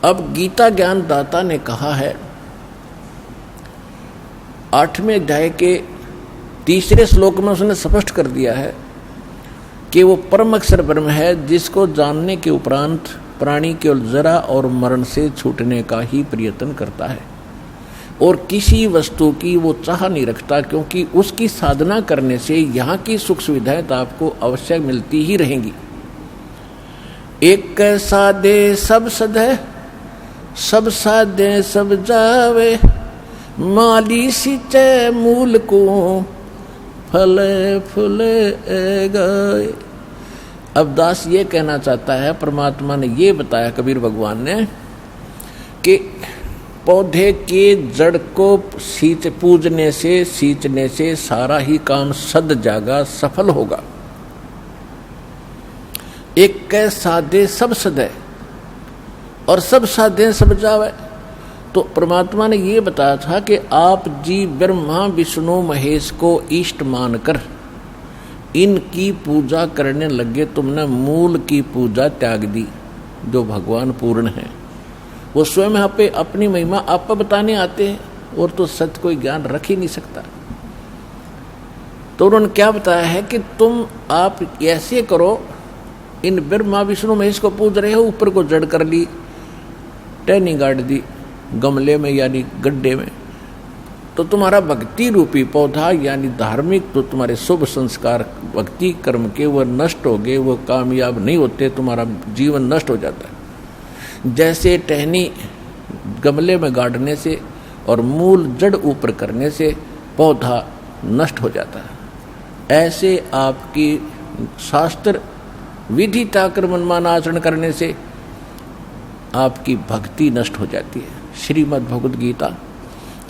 अब गीता ज्ञान दाता ने कहा है 8वें अध्याय के 3 श्लोक में उसने स्पष्ट कर दिया है कि वो परम अक्षर ब्रह्म है, जिसको जानने के उपरांत प्राणी केवल जरा और मरण से छूटने का ही प्रयत्न करता है, और किसी वस्तु की वो चाह नहीं रखता, क्योंकि उसकी साधना करने से यहाँ की सुख सुविधाएं तो आपको अवश्य मिलती ही रहेंगी। एक साधे सब सधे, सब साधे सब जावे, माली सिंचे मूल को फले फूले गए। अब दास ये कहना चाहता है, परमात्मा ने ये बताया कबीर भगवान ने कि पौधे के जड़ को पूजने से सींचने से सारा ही काम सद जागा, सफल होगा। एक कै साधे सब सदे, और सब साधे सब जावे। तो परमात्मा ने ये बताया था कि आप जी ब्रह्मा विष्णु महेश को इष्ट मानकर इनकी पूजा करने लगे, तुमने मूल की पूजा त्याग दी जो भगवान पूर्ण है। वो स्वयं आप पे अपनी महिमा आप पर बताने आते हैं और तो सत्य कोई ज्ञान रख ही नहीं सकता। तो उन्होंने क्या बताया है कि तुम आप ऐसे करो, इन ब्रह्मा विष्णु महेश को पूज रहे हो, ऊपर को जड़ कर ली, टहनी गाड़ दी गमले में यानी गड्ढे में, तो तुम्हारा भक्ति रूपी पौधा यानी धार्मिक तो तुम्हारे शुभ संस्कार भक्ति कर्म के वो नष्ट हो गए, वो कामयाब नहीं होते, तुम्हारा जीवन नष्ट हो जाता है। जैसे टहनी गमले में गाड़ने से और मूल जड़ ऊपर करने से पौधा नष्ट हो जाता है, ऐसे आपकी शास्त्र विधि ताकर मनमाना आचरण करने से आपकी भक्ति नष्ट हो जाती है। श्रीमद् भगवद गीता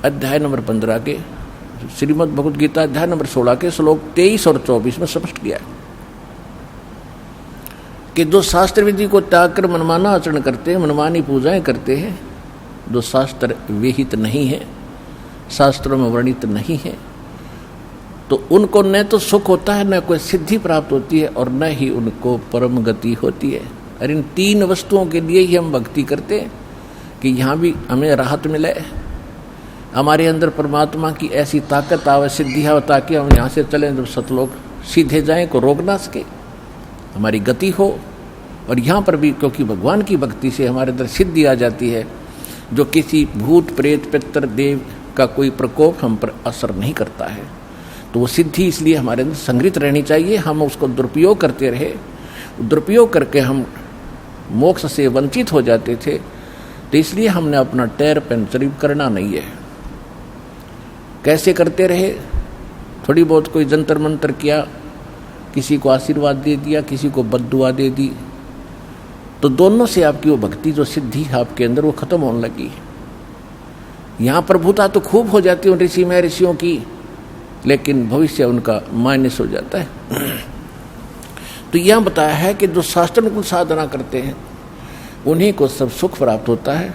अध्याय नंबर 15 के श्रीमद् भगवद गीता अध्याय नंबर 16 के श्लोक 23 और 24 में स्पष्ट किया है कि जो शास्त्र विधि को त्याग कर मनमाना आचरण करते हैं, मनमानी पूजाएं करते हैं, जो शास्त्र विहित नहीं है, शास्त्रों में वर्णित नहीं है, तो उनको न तो सुख होता है, न कोई सिद्धि प्राप्त होती है और न ही उनको परम गति होती है। और इन तीन वस्तुओं के लिए ही हम भक्ति करते हैं कि यहाँ भी हमें राहत मिले, हमारे अंदर परमात्मा की ऐसी ताकत आवे, सिद्धि आवे, ताकि हम यहाँ से चलें जब सतलोक सीधे जाएं, को रोक ना सके, हमारी गति हो। और यहाँ पर भी क्योंकि भगवान की भक्ति से हमारे अंदर सिद्धि आ जाती है, जो किसी भूत प्रेत पितर देव का कोई प्रकोप हम पर असर नहीं करता है, तो वो सिद्धि इसलिए हमारे अंदर संग्रहित रहनी चाहिए। हम उसको दुरुपयोग करते रहे, दुरुपयोग करके हम मोक्ष से वंचित हो जाते थे, तो इसलिए हमने अपना टैर पंचर करना नहीं है। कैसे करते रहे, थोड़ी बहुत कोई जंतर मंतर किया, किसी को आशीर्वाद दे दिया, किसी को बद्दुआ दे दी, तो दोनों से आपकी वो भक्ति जो सिद्धि आपके अंदर वो खत्म होने लगी। यहाँ प्रभुता तो खूब हो जाती है ऋषि में ऋषियों की, लेकिन भविष्य उनका माइनस हो जाता है। तो यह बताया है कि जो शास्त्रानुकूल साधना करते हैं उन्हीं को सब सुख प्राप्त होता है।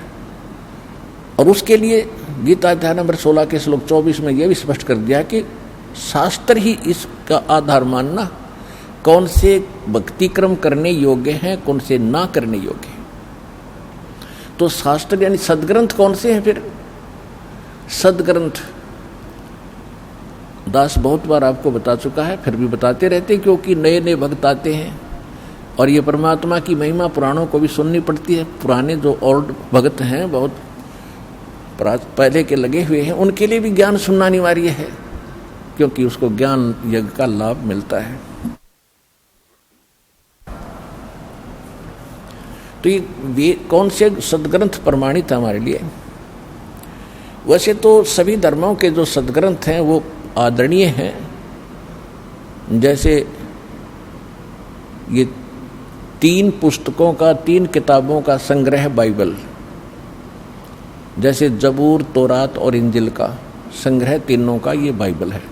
और उसके लिए गीता अध्याय नंबर 16 के श्लोक 24 में यह भी स्पष्ट कर दिया कि शास्त्र ही इसका आधार मानना, कौन से भक्ति क्रम करने योग्य हैं, कौन से ना करने योग्य हैं। तो शास्त्र यानी सदग्रंथ कौन से हैं? फिर सदग्रंथ दास बहुत बार आपको बता चुका है, फिर भी बताते रहते हैं, क्योंकि नए नए भक्त आते हैं और ये परमात्मा की महिमा पुराणों को भी सुननी पड़ती है। पुराने जो ओल्ड भक्त हैं, बहुत पहले के लगे हुए हैं, उनके लिए भी ज्ञान सुनना अनिवार्य है, क्योंकि उसको ज्ञान यज्ञ का लाभ मिलता है। तो ये कौन से सदग्रंथ प्रमाणित है हमारे लिए? वैसे तो सभी धर्मों के जो सदग्रंथ हैं वो आदरणीय हैं। जैसे ये 3 पुस्तकों का, 3 किताबों का संग्रह बाइबल, जैसे जबूर, तौरात और इंजिल का संग्रह, तीनों का ये बाइबल है।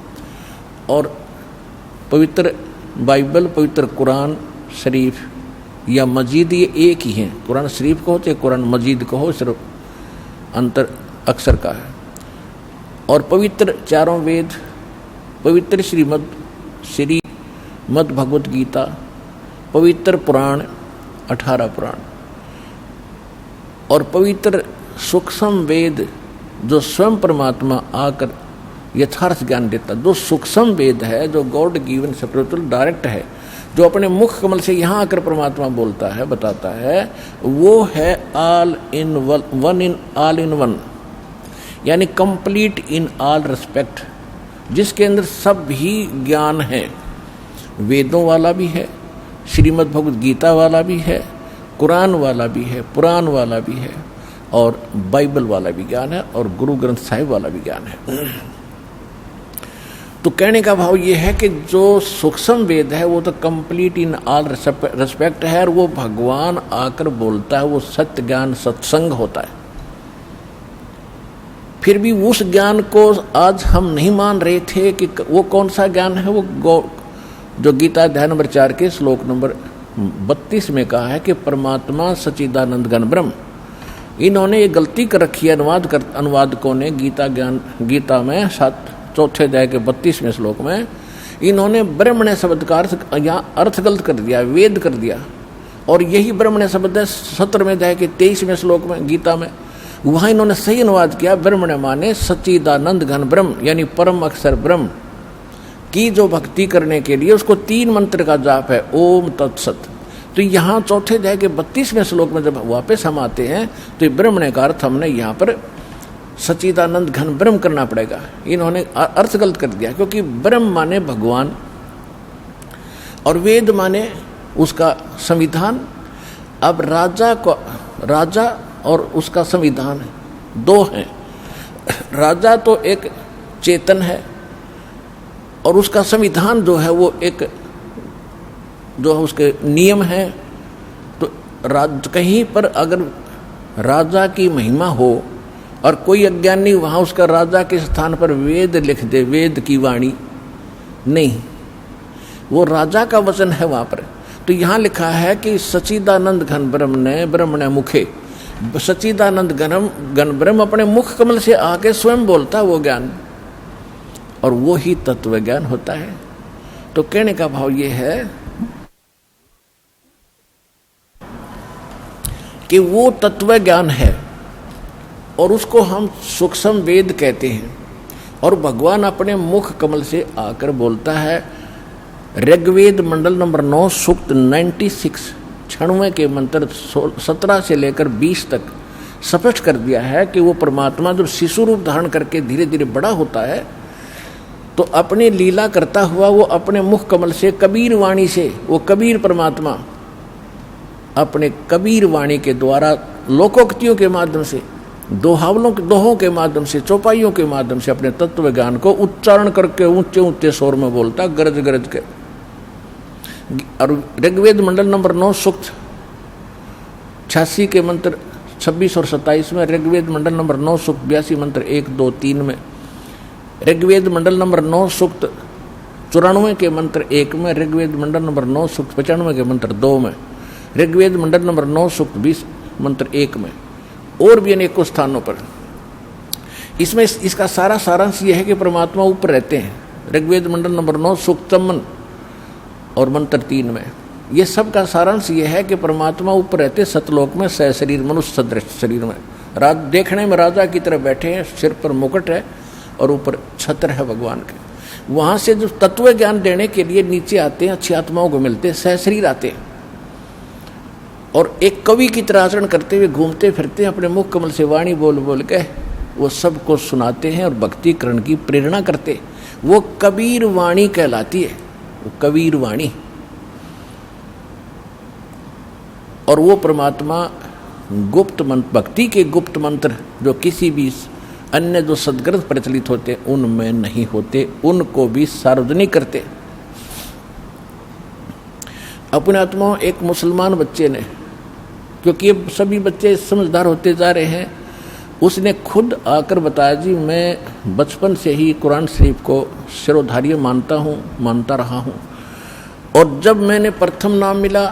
और पवित्र बाइबल, पवित्र कुरान शरीफ या मजीद, ये एक ही हैं। कुरान शरीफ को हो चाहे कुरान मजीद को हो, सिर्फ अंतर अक्षर का है। और पवित्र चारों वेद, पवित्र श्रीमद् भगवत गीता, पवित्र पुराण 18 पुराण, और पवित्र सूक्ष्म वेद जो स्वयं परमात्मा आकर यथार्थ ज्ञान देता। जो सूक्ष्म वेद है, जो गॉड गिवन स्पिरिचुअल डायरेक्ट है, जो अपने मुख कमल से यहाँ आकर परमात्मा बोलता है, बताता है, वो है ऑल इन वन, यानी कंप्लीट इन ऑल रिस्पेक्ट, जिसके अंदर सब ही ज्ञान है। वेदों वाला भी है, श्रीमद् भगवद गीता वाला भी है, कुरान वाला भी है, पुराण वाला भी है, और बाइबल वाला भी ज्ञान है, और गुरु ग्रंथ साहिब वाला भी ज्ञान है। तो कहने का भाव ये है कि जो सूक्ष्म वेद है वो तो कंप्लीट इन ऑल रिस्पेक्ट है, और वो भगवान आकर बोलता है, वो सत्य ज्ञान सत्संग होता है। फिर भी उस ज्ञान को आज हम नहीं मान रहे थे कि वो कौन सा ज्ञान है। वो जो गीता अध्याय नंबर 4 के श्लोक नंबर 32 में कहा है कि परमात्मा सच्चिदानंद घन ब्रह्म इन्होंने ये गलती कर रखी है अनुवादकों ने गीता में 4 अध्याय के 32वें श्लोक में इन्होंने ब्रह्मण्य शब्द का अर्थ गलत कर दिया, वेद कर दिया। और यही ब्रह्मण्य शब्द है 17वें अध्याय के 23वें श्लोक में गीता में, वहां इन्होंने सही अनुवाद किया। ब्रह्मण्य माने सच्चिदानंद घन ब्रह्म, यानी परम अक्षर ब्रह्म की जो भक्ति करने के लिए उसको 3 मंत्र का जाप है, ओम तत्सत। तो यहाँ 4 अध्याय के 32वें श्लोक में जब वापस हम आते हैं तो ये ब्रह्मण्य का अर्थ हमने यहाँ पर सच्चिदानंद घन ब्रह्म करना पड़ेगा। इन्होंने अर्थ गलत कर दिया, क्योंकि ब्रह्म माने भगवान और वेद माने उसका संविधान। अब राजा और उसका संविधान 2 हैं। राजा तो एक चेतन है और उसका संविधान जो है वो एक जो उसके नियम है। तो कहीं पर अगर राजा की महिमा हो और कोई अज्ञानी वहाँ उसका राजा के स्थान पर वेद लिख दे, वेद की वाणी नहीं, वो राजा का वचन है वहाँ पर। तो यहाँ लिखा है कि सच्चिदानंद घन ब्रह्म ने ब्रह्मण्य मुखे, सच्चिदानंद घन ब्रह्म अपने मुख कमल से आके स्वयं बोलता वो ज्ञान, और वो ही तत्व ज्ञान होता है। तो कहने का भाव ये है कि वो तत्व ज्ञान है और उसको हम सूक्ष्म वेद कहते हैं, और भगवान अपने मुख कमल से आकर बोलता है। ऋग्वेद मंडल नंबर 9 सूक्त 96 96 के मंत्र 17 से लेकर 20 तक स्पष्ट कर दिया है कि वो परमात्मा जब शिशु रूप धारण करके धीरे धीरे बड़ा होता है तो अपनी लीला करता हुआ वो अपने मुख कमल से कबीर वाणी से, वो कबीर परमात्मा अपने कबीर वाणी के द्वारा लोकोक्तियों के माध्यम से, दोहों के माध्यम से, चौपाइयों के माध्यम से अपने तत्व ज्ञान को उच्चारण करके ऊंचे ऊंचे स्वर में बोलता, गरज गरज के। और ऋग्वेद मंडल नंबर 9 सूक्त 86 के मंत्र 26 और 27 में, ऋग्वेद मंडल नंबर 9 सूक्त 82 मंत्र 1, 2, 3 में, ऋग्वेद मंडल नंबर 9 सूक्त 94 के मंत्र 1 में, ऋग्वेद मंडल नंबर 9 सूक्त 95 के मंत्र 2 में, ऋग्वेद मंडल नंबर 9 सूक्त 20 मंत्र 1 में, और भी अनेकों स्थानों पर। इसमें इसका सारा सारांश यह है कि परमात्मा ऊपर रहते हैं। ऋग्वेद मंडल नंबर 9 सूक्त 54 और मंत्र 3 में ये सब का सारांश यह है कि परमात्मा ऊपर रहते सतलोक में, सह शरीर मनुष्य सदृश शरीर में, देखने में राजा की तरह बैठे हैं, सिर पर मुकुट है और ऊपर छत्र है भगवान के। वहाँ से जो तत्व ज्ञान देने के लिए नीचे आते हैं, अच्छी आत्माओं को मिलते हैं, सह शरीर आते हैं और एक कवि की तरह आचरण करते हुए घूमते फिरते हैं, अपने मुख कमल से वाणी बोल बोल के वो सबको सुनाते हैं और भक्तिकरण की प्रेरणा करते। वो कबीर वाणी कहलाती है, वो कबीर वाणी। और वो परमात्मा गुप्त मंत्र, भक्ति के गुप्त मंत्र जो किसी भी अन्य जो सदग्रंथ प्रचलित होते उनमें नहीं होते, उनको भी सार्वजनिक करते। अपने आत्मा एक मुसलमान बच्चे ने, क्योंकि ये सभी बच्चे समझदार होते जा रहे हैं, उसने खुद आकर बताया, जी मैं बचपन से ही कुरान शरीफ को सिरोधार्य मानता रहा हूँ, और जब मैंने प्रथम नाम मिला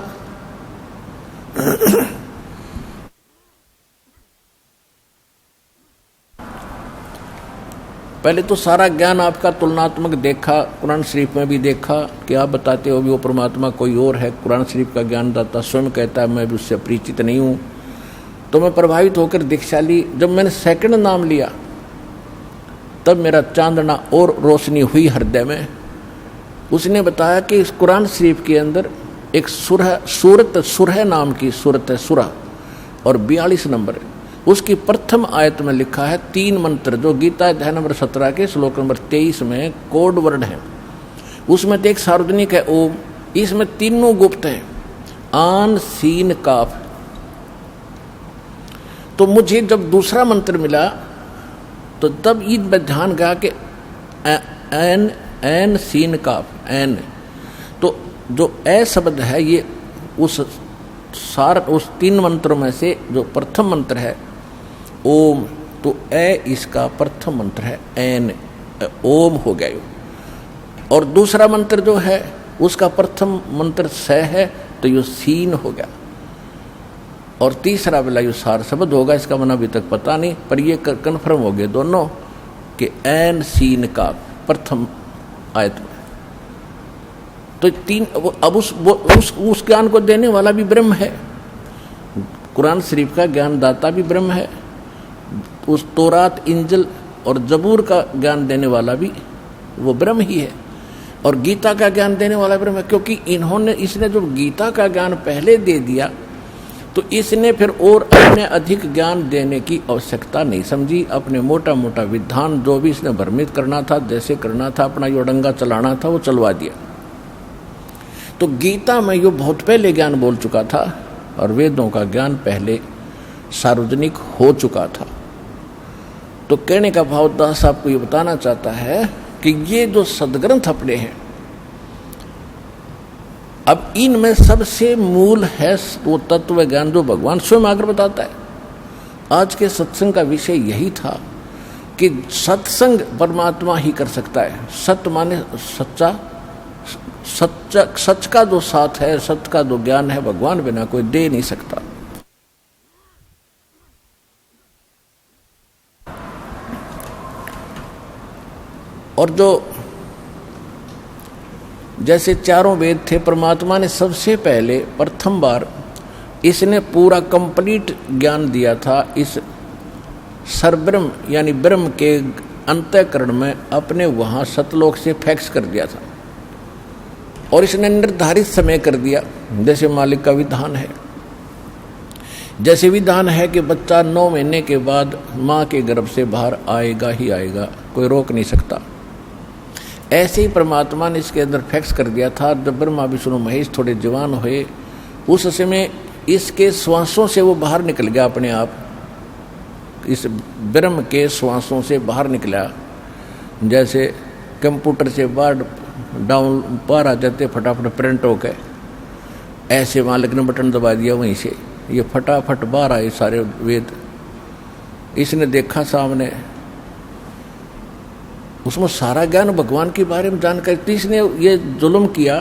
पहले तो सारा ज्ञान आपका तुलनात्मक देखा, कुरान शरीफ में भी देखा कि आप बताते हो भी वो परमात्मा कोई और है, कुरान शरीफ का ज्ञान दाता स्वयं कहता है मैं भी उससे परिचित नहीं हूँ। तो मैं प्रभावित होकर दीक्षा ली। जब मैंने सेकंड नाम लिया तब मेरा चांदना और रोशनी हुई हृदय में। उसने बताया कि इस कुरान शरीफ के अंदर एक सुरह नाम की सूरत है, सुरा, और 42 नंबर है। उसकी प्रथम आयत में लिखा है 3 मंत्र जो गीता अध्याय नंबर 17 के श्लोक नंबर 23 में कोड वर्ड है। उसमें तो एक सार्वजनिक है ओम, इसमें तीनों गुप्त हैं, आन सीन काफ। तो मुझे जब दूसरा मंत्र मिला तो तब ईद में ध्यान गया कि एन सीन काफ, एन, तो जो ए शब्द है ये उस 3 मंत्रों में से जो प्रथम मंत्र है ओम, तो ए इसका प्रथम मंत्र है, एन ओम हो गया यो। और दूसरा मंत्र जो है उसका प्रथम मंत्र स है, तो यो सीन हो गया। और तीसरा विलायु सार शब्द होगा, इसका मन अभी तक पता नहीं, पर ये कन्फर्म हो गए दोनों कि ऐन सीन का प्रथम आयत में। तो तीन, अब उस ज्ञान को देने वाला भी ब्रह्म है, कुरान शरीफ का ज्ञान दाता भी ब्रह्म है, उस तौरात इंजिल और जबूर का ज्ञान देने वाला भी वो ब्रह्म ही है, और गीता का ज्ञान देने वाला ब्रह्म है। क्योंकि इसने जो गीता का ज्ञान पहले दे दिया, तो इसने फिर और अन्य अधिक ज्ञान देने की आवश्यकता नहीं समझी। अपने मोटा मोटा विधान जो भी इसने भ्रमित करना था, जैसे करना था, अपना यो डंगा चलाना था, वो चलवा दिया। तो गीता में यो बहुत पहले ज्ञान बोल चुका था, और वेदों का ज्ञान पहले सार्वजनिक हो चुका था। तो कहने का भाव दास आपको ये बताना चाहता है कि ये जो सदग्रंथ अपने हैं, अब इनमें सबसे मूल है वो तत्व ज्ञान जो भगवान स्वयं आकर बताता है। आज के सत्संग का विषय यही था कि सत्संग परमात्मा ही कर सकता है। सत्य माने सच्चा, सच का जो साथ है, सत्य का जो ज्ञान है, भगवान बिना कोई दे नहीं सकता। और जो जैसे चारों वेद थे, परमात्मा ने सबसे पहले प्रथम बार इसने पूरा कंप्लीट ज्ञान दिया था इस सरब्रह्म यानी ब्रह्म के अंतःकरण में, अपने वहाँ सतलोक से फैक्स कर दिया था, और इसने निर्धारित समय कर दिया। जैसे मालिक का विधान है, जैसे विधान है कि बच्चा 9 महीने के बाद माँ के गर्भ से बाहर आएगा ही आएगा, कोई रोक नहीं सकता। ऐसे ही परमात्मा ने इसके अंदर फैक्स कर दिया था। जब ब्रह्मा विष्णु महेश थोड़े जवान हुए, उस समय इसके श्वासों से वो बाहर निकल गया, अपने आप इस ब्रह्म के श्वासों से बाहर निकला। जैसे कंप्यूटर से बाहर डाउन बाहर आ जाते फटाफट प्रिंट हो गए, ऐसे मालिक ने बटन दबा दिया, वहीं से ये फटाफट बाहर आए सारे वेद। इसने देखा सामने, उसमें सारा ज्ञान भगवान के बारे में जानकर, इसने ये जुल्म किया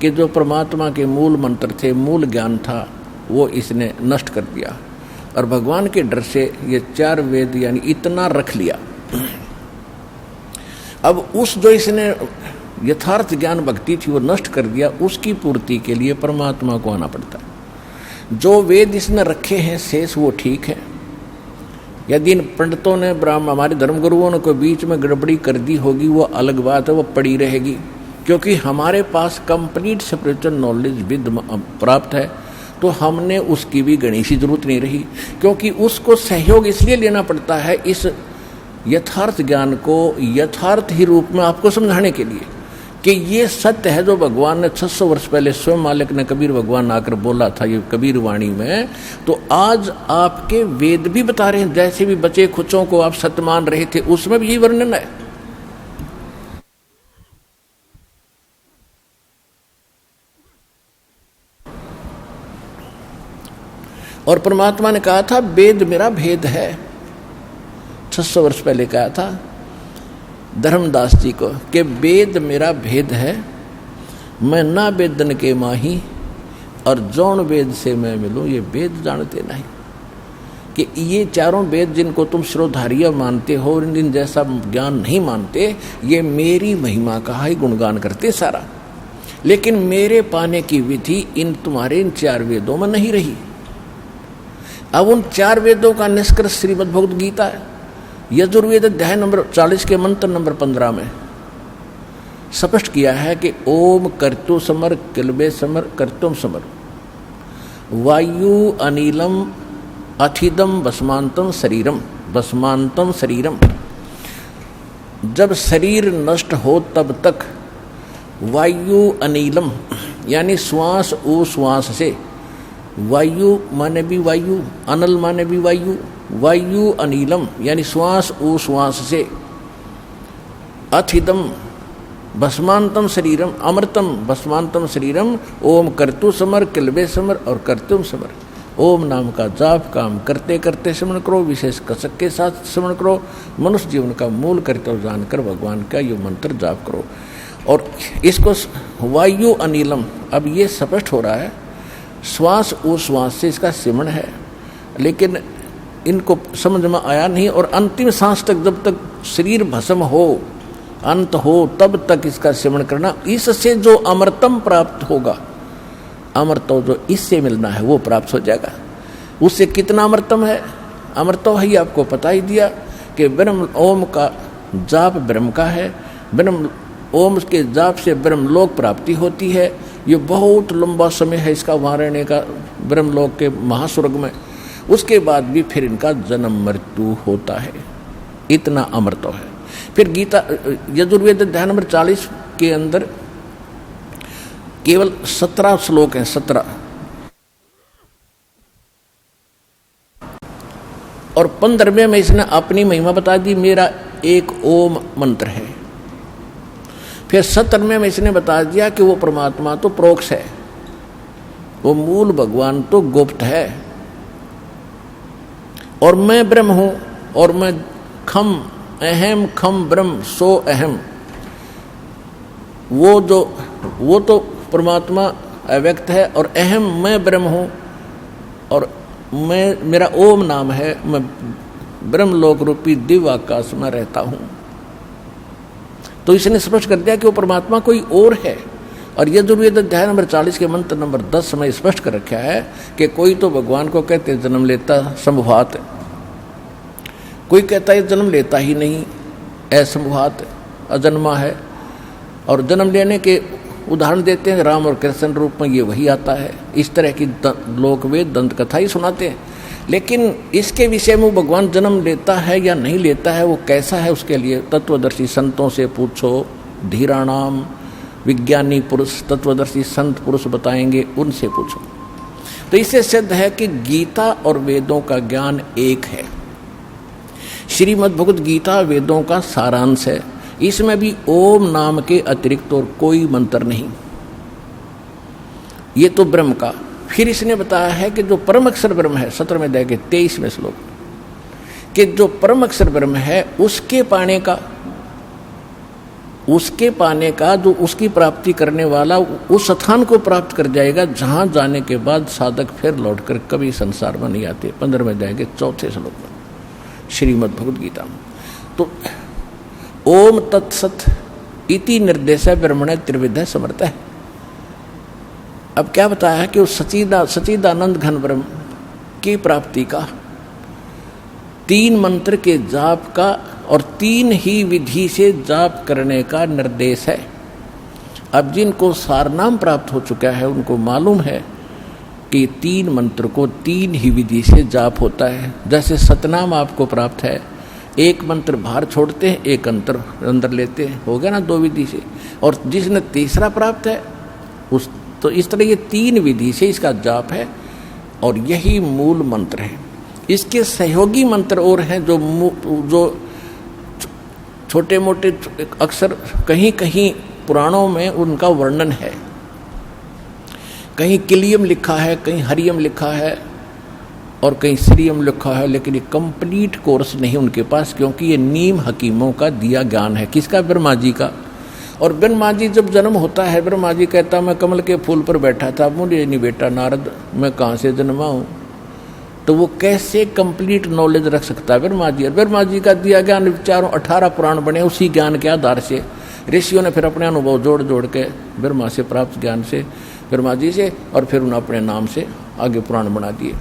कि जो परमात्मा के मूल मंत्र थे, मूल ज्ञान था, वो इसने नष्ट कर दिया, और भगवान के डर से ये 4 वेद यानी इतना रख लिया। अब उस जो इसने यथार्थ ज्ञान भक्ति थी वो नष्ट कर दिया, उसकी पूर्ति के लिए परमात्मा को आना पड़ता है। जो वेद इसने रखे हैं शेष वो ठीक है। यदि इन पंडितों ने हमारे धर्मगुरुओं ने कोई बीच में गड़बड़ी कर दी होगी, वो अलग बात है, वो पड़ी रहेगी। क्योंकि हमारे पास कंप्लीट स्पिरिचुअल नॉलेज विद प्राप्त है, तो हमने उसकी भी गणेश की जरूरत नहीं रही। क्योंकि उसको सहयोग इसलिए लेना पड़ता है इस यथार्थ ज्ञान को यथार्थ ही रूप में आपको समझाने के लिए कि ये सत्य है जो भगवान ने 600 वर्ष पहले स्वयं मालिक ने कबीर भगवान आकर बोला था ये कबीर वाणी में। तो आज आपके वेद भी बता रहे हैं, जैसे भी बचे खुचों को आप सत्य मान रहे थे, उसमें भी यही वर्णन है। और परमात्मा ने कहा था वेद मेरा भेद है, 600 वर्ष पहले कहा था धर्मदास जी को कि वेद मेरा भेद है, मैं ना वेदन के माही, और जौन वेद से मैं मिलूं ये वेद जानते नहीं। कि ये चारों वेद जिनको तुम श्रोधार्य मानते हो और इन जैसा ज्ञान नहीं मानते, ये मेरी महिमा का ही गुणगान करते सारा, लेकिन मेरे पाने की विधि इन तुम्हारे इन 4 वेदों में नहीं रही। अब उन 4 वेदों का निष्कर्ष श्रीमद् भगवद गीता है। यजुर्वेद अध्याय नंबर 40 के मंत्र नंबर 15 में स्पष्ट किया है कि ओम कर्तु समर किलबे समर कर्तुम समर वायु अनिलम अथिदम भस्मांतम शरीरम भस्मांतम शरीरम। जब शरीर नष्ट हो तब तक वायु अनिलम यानी श्वास उश्वास से, वायु माने भी वायु, अनल माने भी वायु, वायु अनिलम यानी श्वास उश्वास से, अथिदम भस्मांतम शरीरम अमृतम भस्मांतम शरीरम, ओम कर्तु समर किलबे समर और कर्तुम समर। ओम नाम का जाप काम करते करते स्मरण करो, विशेष कसक के साथ स्मरण करो, मनुष्य जीवन का मूल कर्तव्य जानकर भगवान का ये मंत्र जाप करो। और इसको वायु अनिलम, अब ये स्पष्ट हो रहा है श्वास उश्वास से इसका सिमरण है, लेकिन इनको समझ में आया नहीं। और अंतिम सांस तक, जब तक शरीर भस्म हो, अंत हो, तब तक इसका सिमरण करना। इससे जो अमृतम प्राप्त होगा, अमृतो जो इससे मिलना है वो प्राप्त हो जाएगा। उससे कितना अमृतम है? अमृतो ही आपको पता ही दिया कि ब्रह्म ओम का जाप ब्रह्म का है, ब्रह्म ओम के जाप से ब्रह्मलोक प्राप्ति होती है। ये बहुत लंबा समय है इसका वहाँ रहने का ब्रह्मलोक के महास्वर्ग में। उसके बाद भी फिर इनका जन्म मृत्यु होता है, इतना अमृतो है। फिर गीता यजुर्वेद अध्याय नंबर 40 के अंदर केवल 17 श्लोक हैं, 17, और 15वें में इसने अपनी महिमा बता दी, मेरा एक ओम मंत्र है। फिर 17वें में इसने बता दिया कि वो परमात्मा तो प्रोक्ष है, वो मूल भगवान तो गुप्त है, और मैं ब्रह्म हूं, और मैं खम अहम खम ब्रह्म सो अहम। वो तो परमात्मा अव्यक्त है, और अहम मैं ब्रह्म हूं, और मेरा ओम नाम है, मैं ब्रह्मलोक रूपी दिव्य आकाश में रहता हूं। तो इसने स्पष्ट कर दिया कि वो परमात्मा कोई और है। और यजुर्वेद अध्याय नंबर 40 के मंत्र नंबर 10 में स्पष्ट कर रखा है कि कोई तो भगवान को कहते जन्म लेता संभवात, कोई कहता है जन्म लेता ही नहीं, असंभवात, अजन्मा है। और जन्म लेने के उदाहरण देते हैं, राम और कृष्ण रूप में ये वही आता है। इस तरह की लोकवेद दंत कथा ही सुनाते हैं। लेकिन इसके विषय में भगवान जन्म लेता है या नहीं लेता है, वो कैसा है, उसके लिए तत्वदर्शी संतों से पूछो, धीराणाम, विज्ञानी पुरुष तत्वदर्शी संत पुरुष बताएंगे, उनसे पूछो। तो इससे सिद्ध है कि गीता और वेदों का ज्ञान एक है। श्रीमद् भगवद गीता वेदों का सारांश है। इसमें भी ओम नाम के अतिरिक्त और कोई मंत्र नहीं। ये तो ब्रह्म का। फिर इसने बताया है कि जो परम अक्षर ब्रह्म है, 17वें अध्याय के 23वें श्लोक, कि जो परम अक्षर ब्रह्म है उसके पाने का जो उसकी प्राप्ति करने वाला उस स्थान को प्राप्त कर जाएगा जहां जाने के बाद साधक फिर लौटकर कभी संसार में नहीं आते। 15वें अध्याय के 4थे श्लोक में श्रीमद् भगवद गीता में। तो ओम तत्सत इति निर्देश ब्रह्मणे त्रिविध समर्थ है। अब क्या बताया है कि उस सच्चिदानंद घन ब्रह्म की प्राप्ति का 3 मंत्र के जाप का और 3 ही विधि से जाप करने का निर्देश है। अब जिनको सारनाम प्राप्त हो चुका है उनको मालूम है कि 3 मंत्र को 3 ही विधि से जाप होता है। जैसे सतनाम आपको प्राप्त है, एक मंत्र बाहर छोड़ते हैं, एक अंदर लेते हैं, हो गया ना 2 विधि से। और जिसने तीसरा प्राप्त है उस, तो इस तरह ये 3 विधि से इसका जाप है, और यही मूल मंत्र है। इसके सहयोगी मंत्र और हैं जो छोटे मोटे अक्सर कहीं कहीं पुराणों में उनका वर्णन है। कहीं किलियम लिखा है, कहीं हरियम लिखा है, और कहीं श्रीयम लिखा है, लेकिन ये कंप्लीट कोर्स नहीं उनके पास, क्योंकि ये नीम हकीमों का दिया ज्ञान है। किसका? ब्रह्मा जी का। और ब्रह्मा जी जब जन्म होता है, ब्रह्मा जी कहता मैं कमल के फूल पर बैठा था, मुझे नहीं बेटा नारद मैं कहाँ से जन्मा हूँ। तो वो कैसे कंप्लीट नॉलेज रख सकता है ब्रह्मा जी? और ब्रह्मा जी का दिया ज्ञान, चारों 18 पुराण बने उसी ज्ञान के आधार से। ऋषियों ने फिर अपने अनुभव जोड़ जोड़ के ब्रह्मा से प्राप्त ज्ञान से, ब्रह्मा जी से, और फिर उन्होंने अपने नाम से आगे पुराण बना दिए।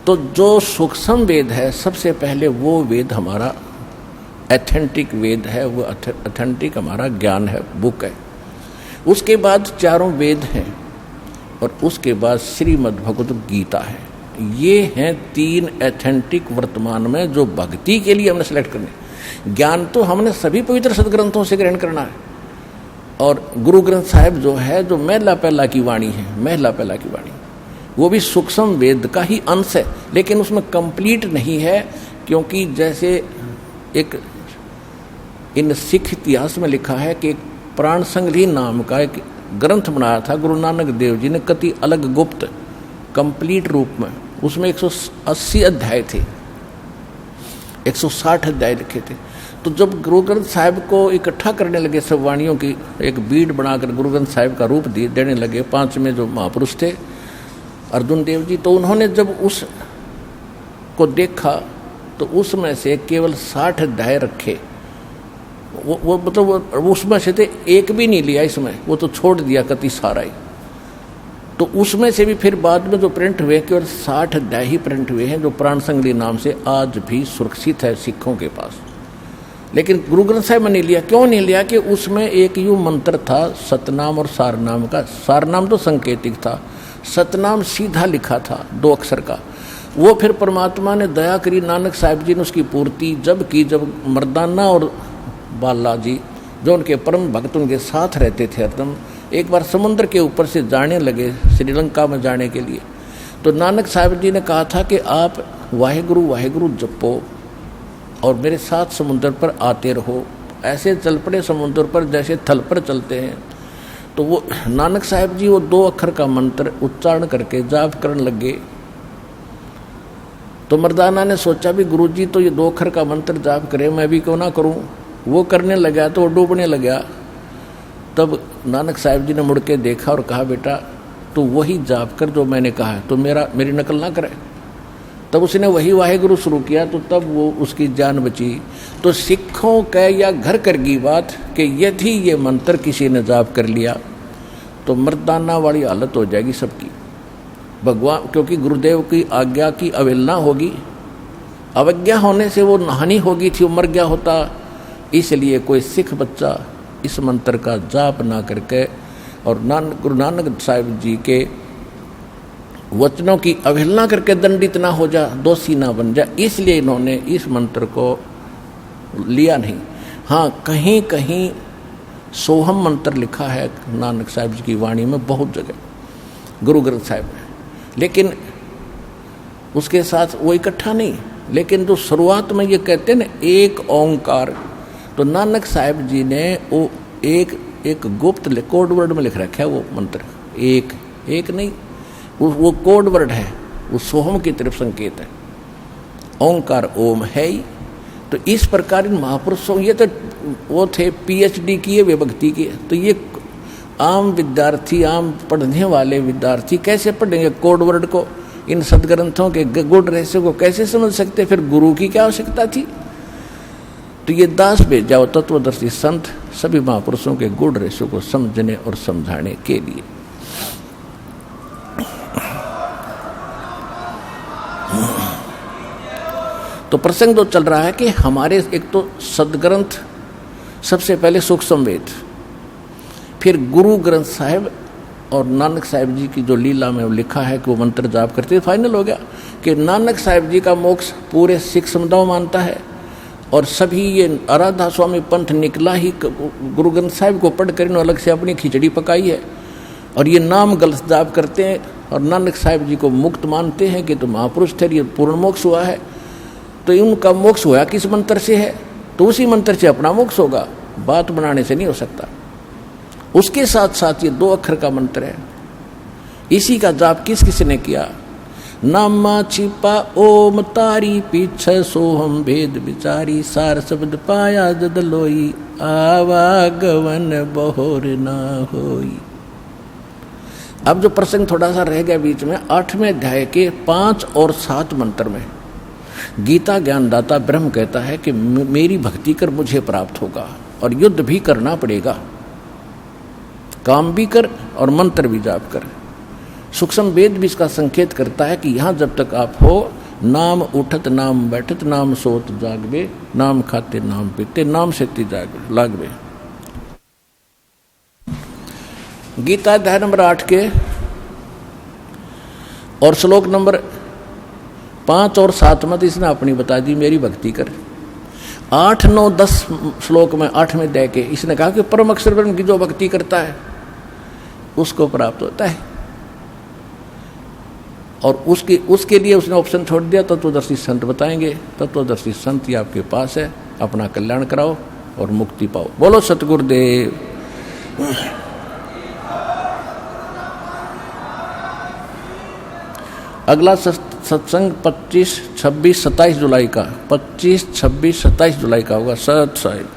तो जो सूक्ष्म वेद है, सबसे पहले वो वेद हमारा एथेंटिक वेद है, वो एथेंटिक हमारा ज्ञान है, बुक है। उसके बाद 4 वेद हैं, और उसके बाद श्रीमद् भगवद गीता है। ये हैं 3 एथेंटिक वर्तमान में जो भक्ति के लिए हमने सेलेक्ट करने। ज्ञान तो हमने सभी पवित्र सदग्रंथों से ग्रहण करना है, और गुरु ग्रंथ साहिब जो है, जो महला पहला की वाणी है, महला पहला की वाणी, वो भी सूक्ष्म वेद का ही अंश है, लेकिन उसमें कंप्लीट नहीं है। क्योंकि जैसे एक इन सिख इतिहास में लिखा है कि एक प्राण संग्रही नाम का एक ग्रंथ बनाया था गुरु नानक देव जी ने, कति अलग गुप्त कंप्लीट रूप में। उसमें 180 अध्याय थे, 160 अध्याय लिखे थे। तो जब गुरु ग्रंथ साहिब को इकट्ठा करने लगे सब वाणियों की एक बीड बनाकर गुरु ग्रंथ साहिब का रूप देने लगे, 5 में जो महापुरुष थे अर्जुन देव जी, तो उन्होंने जब उस को देखा तो उसमें से केवल 60 अध्याय रखे। वो मतलब उसमें से थे एक भी नहीं लिया इसमें, वो तो छोड़ दिया कति सारा ही। तो उसमें से भी फिर बाद में जो प्रिंट हुए केवल 60 अध्याय ही प्रिंट हुए हैं, जो प्राण संगली नाम से आज भी सुरक्षित है सिखों के पास। लेकिन गुरु ग्रंथ साहिब में नहीं लिया। क्यों नहीं लिया? कि उसमें एक यूं मंत्र था सतनाम और सारनाम का। सारनाम तो संकेतिक था, सतनाम सीधा लिखा था 2 अक्षर का। वो फिर परमात्मा ने दया करी, नानक साहिब जी ने उसकी पूर्ति जब की, जब मर्दाना और बाला जी जो उनके परम भक्त उनके साथ रहते थे हरदम, एक बार समुद्र के ऊपर से जाने लगे श्रीलंका में जाने के लिए, तो नानक साहिब जी ने कहा था कि आप वाहेगुरु वाहेगुरु जपो और मेरे साथ समुद्र पर आते रहो। ऐसे चल पड़े समुद्र पर जैसे थल पर चलते हैं। तो वो नानक साहिब जी वो 2 अक्षर का मंत्र उच्चारण करके जाप करने लगे। तो मर्दाना ने सोचा भी गुरुजी तो ये 2 अक्षर का मंत्र जाप करे, मैं भी क्यों ना करूं। वो करने लगा तो वो डूबने लगा। तब नानक साहिब जी ने मुड़ के देखा और कहा, बेटा तो वही जाप कर जो मैंने कहा है, तो मेरी नकल ना करे। तब उसने वही वाहेगुरु शुरू किया, तो तब वो उसकी जान बची। तो सिखों का या घर कर की बात कि यदि ये मंत्र किसी ने जाप कर लिया तो मर्दाना वाली हालत हो जाएगी सबकी भगवान, क्योंकि गुरुदेव की आज्ञा की अवहेलना होगी। अवज्ञा होने से वो हानि होगी थी, वो मर गया होता। इसलिए कोई सिख बच्चा इस मंत्र का जाप ना करके और गुरु नानक साहिब जी के वचनों की अवहेलना करके दंडित ना हो जा, दोषी ना बन जा, इसलिए इन्होंने इस मंत्र को लिया नहीं। हाँ, कहीं कहीं सोहम मंत्र लिखा है नानक साहिब जी की वाणी में बहुत जगह गुरु ग्रंथ साहिब में, लेकिन उसके साथ वो इकट्ठा नहीं। लेकिन जो शुरुआत में ये कहते हैं ना एक ओंकार, तो नानक साहिब जी ने वो एक गुप्त कोड वर्ड में लिख रखा है वो मंत्र। एक नहीं, वो कोड वर्ड है, वो सोहम की तरफ संकेत है। ओंकार ओम है ही। तो इस प्रकार इन महापुरुषों, ये तो वो थे PhD किए वे भक्ति किए, तो ये आम विद्यार्थी, आम पढ़ने वाले विद्यार्थी कैसे पढ़ेंगे कोड वर्ड को? इन सदग्रंथों के गुड़ रहस्य को कैसे समझ सकते? फिर गुरु की क्या आवश्यकता थी? तो ये दास भेजा तत्वदर्शी संत सभी महापुरुषों के गुड़ रहस्य को समझने और समझाने के लिए। तो प्रसंग तो चल रहा है कि हमारे एक तो सदग्रंथ सबसे पहले सुख संवेद, फिर गुरु ग्रंथ साहिब और नानक साहिब जी की जो लीला में लिखा है कि वो मंत्र जाप करते, फाइनल हो गया कि नानक साहिब जी का मोक्ष पूरे सिख समुदाय मानता है। और सभी ये आराधा स्वामी पंथ निकला ही गुरु ग्रंथ साहिब को पढ़कर इन्होंने अलग से अपनी खिचड़ी पकाई है। और ये नाम गलत जाप करते हैं और नानक साहिब जी को मुक्त मानते हैं कि तो महापुरुष थे, ये पूर्ण मोक्ष हुआ है। तो इनका मोक्ष हुआ किस मंत्र से है? तो उसी मंत्र से अपना मोक्ष होगा, बात बनाने से नहीं हो सकता। उसके साथ साथ ये 2 अक्षर का मंत्र है, इसी का जाप किस किस ने किया? नामा छिपा ओम तारी पीछे सोहम भेद विचारी, सार शब्द पाया जद लोई, आवागवन बहोर ना होई। अब जो प्रसंग थोड़ा सा रह गया बीच में, 8वें अध्याय के 5 और 7 मंत्र में गीता ज्ञानदाता ब्रह्म कहता है कि मेरी भक्ति कर मुझे प्राप्त होगा और युद्ध भी करना पड़ेगा, काम भी कर और मंत्र भी जाप कर। सूक्ष्म वेद भी इसका संकेत करता है कि यहाँ जब तक आप हो, नाम उठत नाम बैठत नाम सोत जागबे, नाम खाते नाम पीते नाम सेती लागबे। गीता अध्याय नंबर 8 के और श्लोक नंबर 5 और 7 मत इसने अपनी बता दी, मेरी भक्ति कर। 8, 9, 10 श्लोक में 8वें अध्याय के इसने कहा कि परम अक्षर ब्रह्म की जो भक्ति करता है उसको प्राप्त होता है। और उसके लिए उसने ऑप्शन छोड़ दिया, तत्वदर्शी संत बताएंगे। तत्वदर्शी संत ही आपके पास है, अपना कल्याण कराओ और मुक्ति पाओ। बोलो सतगुरुदेव। अगला सत्संग 25, 26, 27 जुलाई का 25, 26, 27 जुलाई का होगा सत साहिब।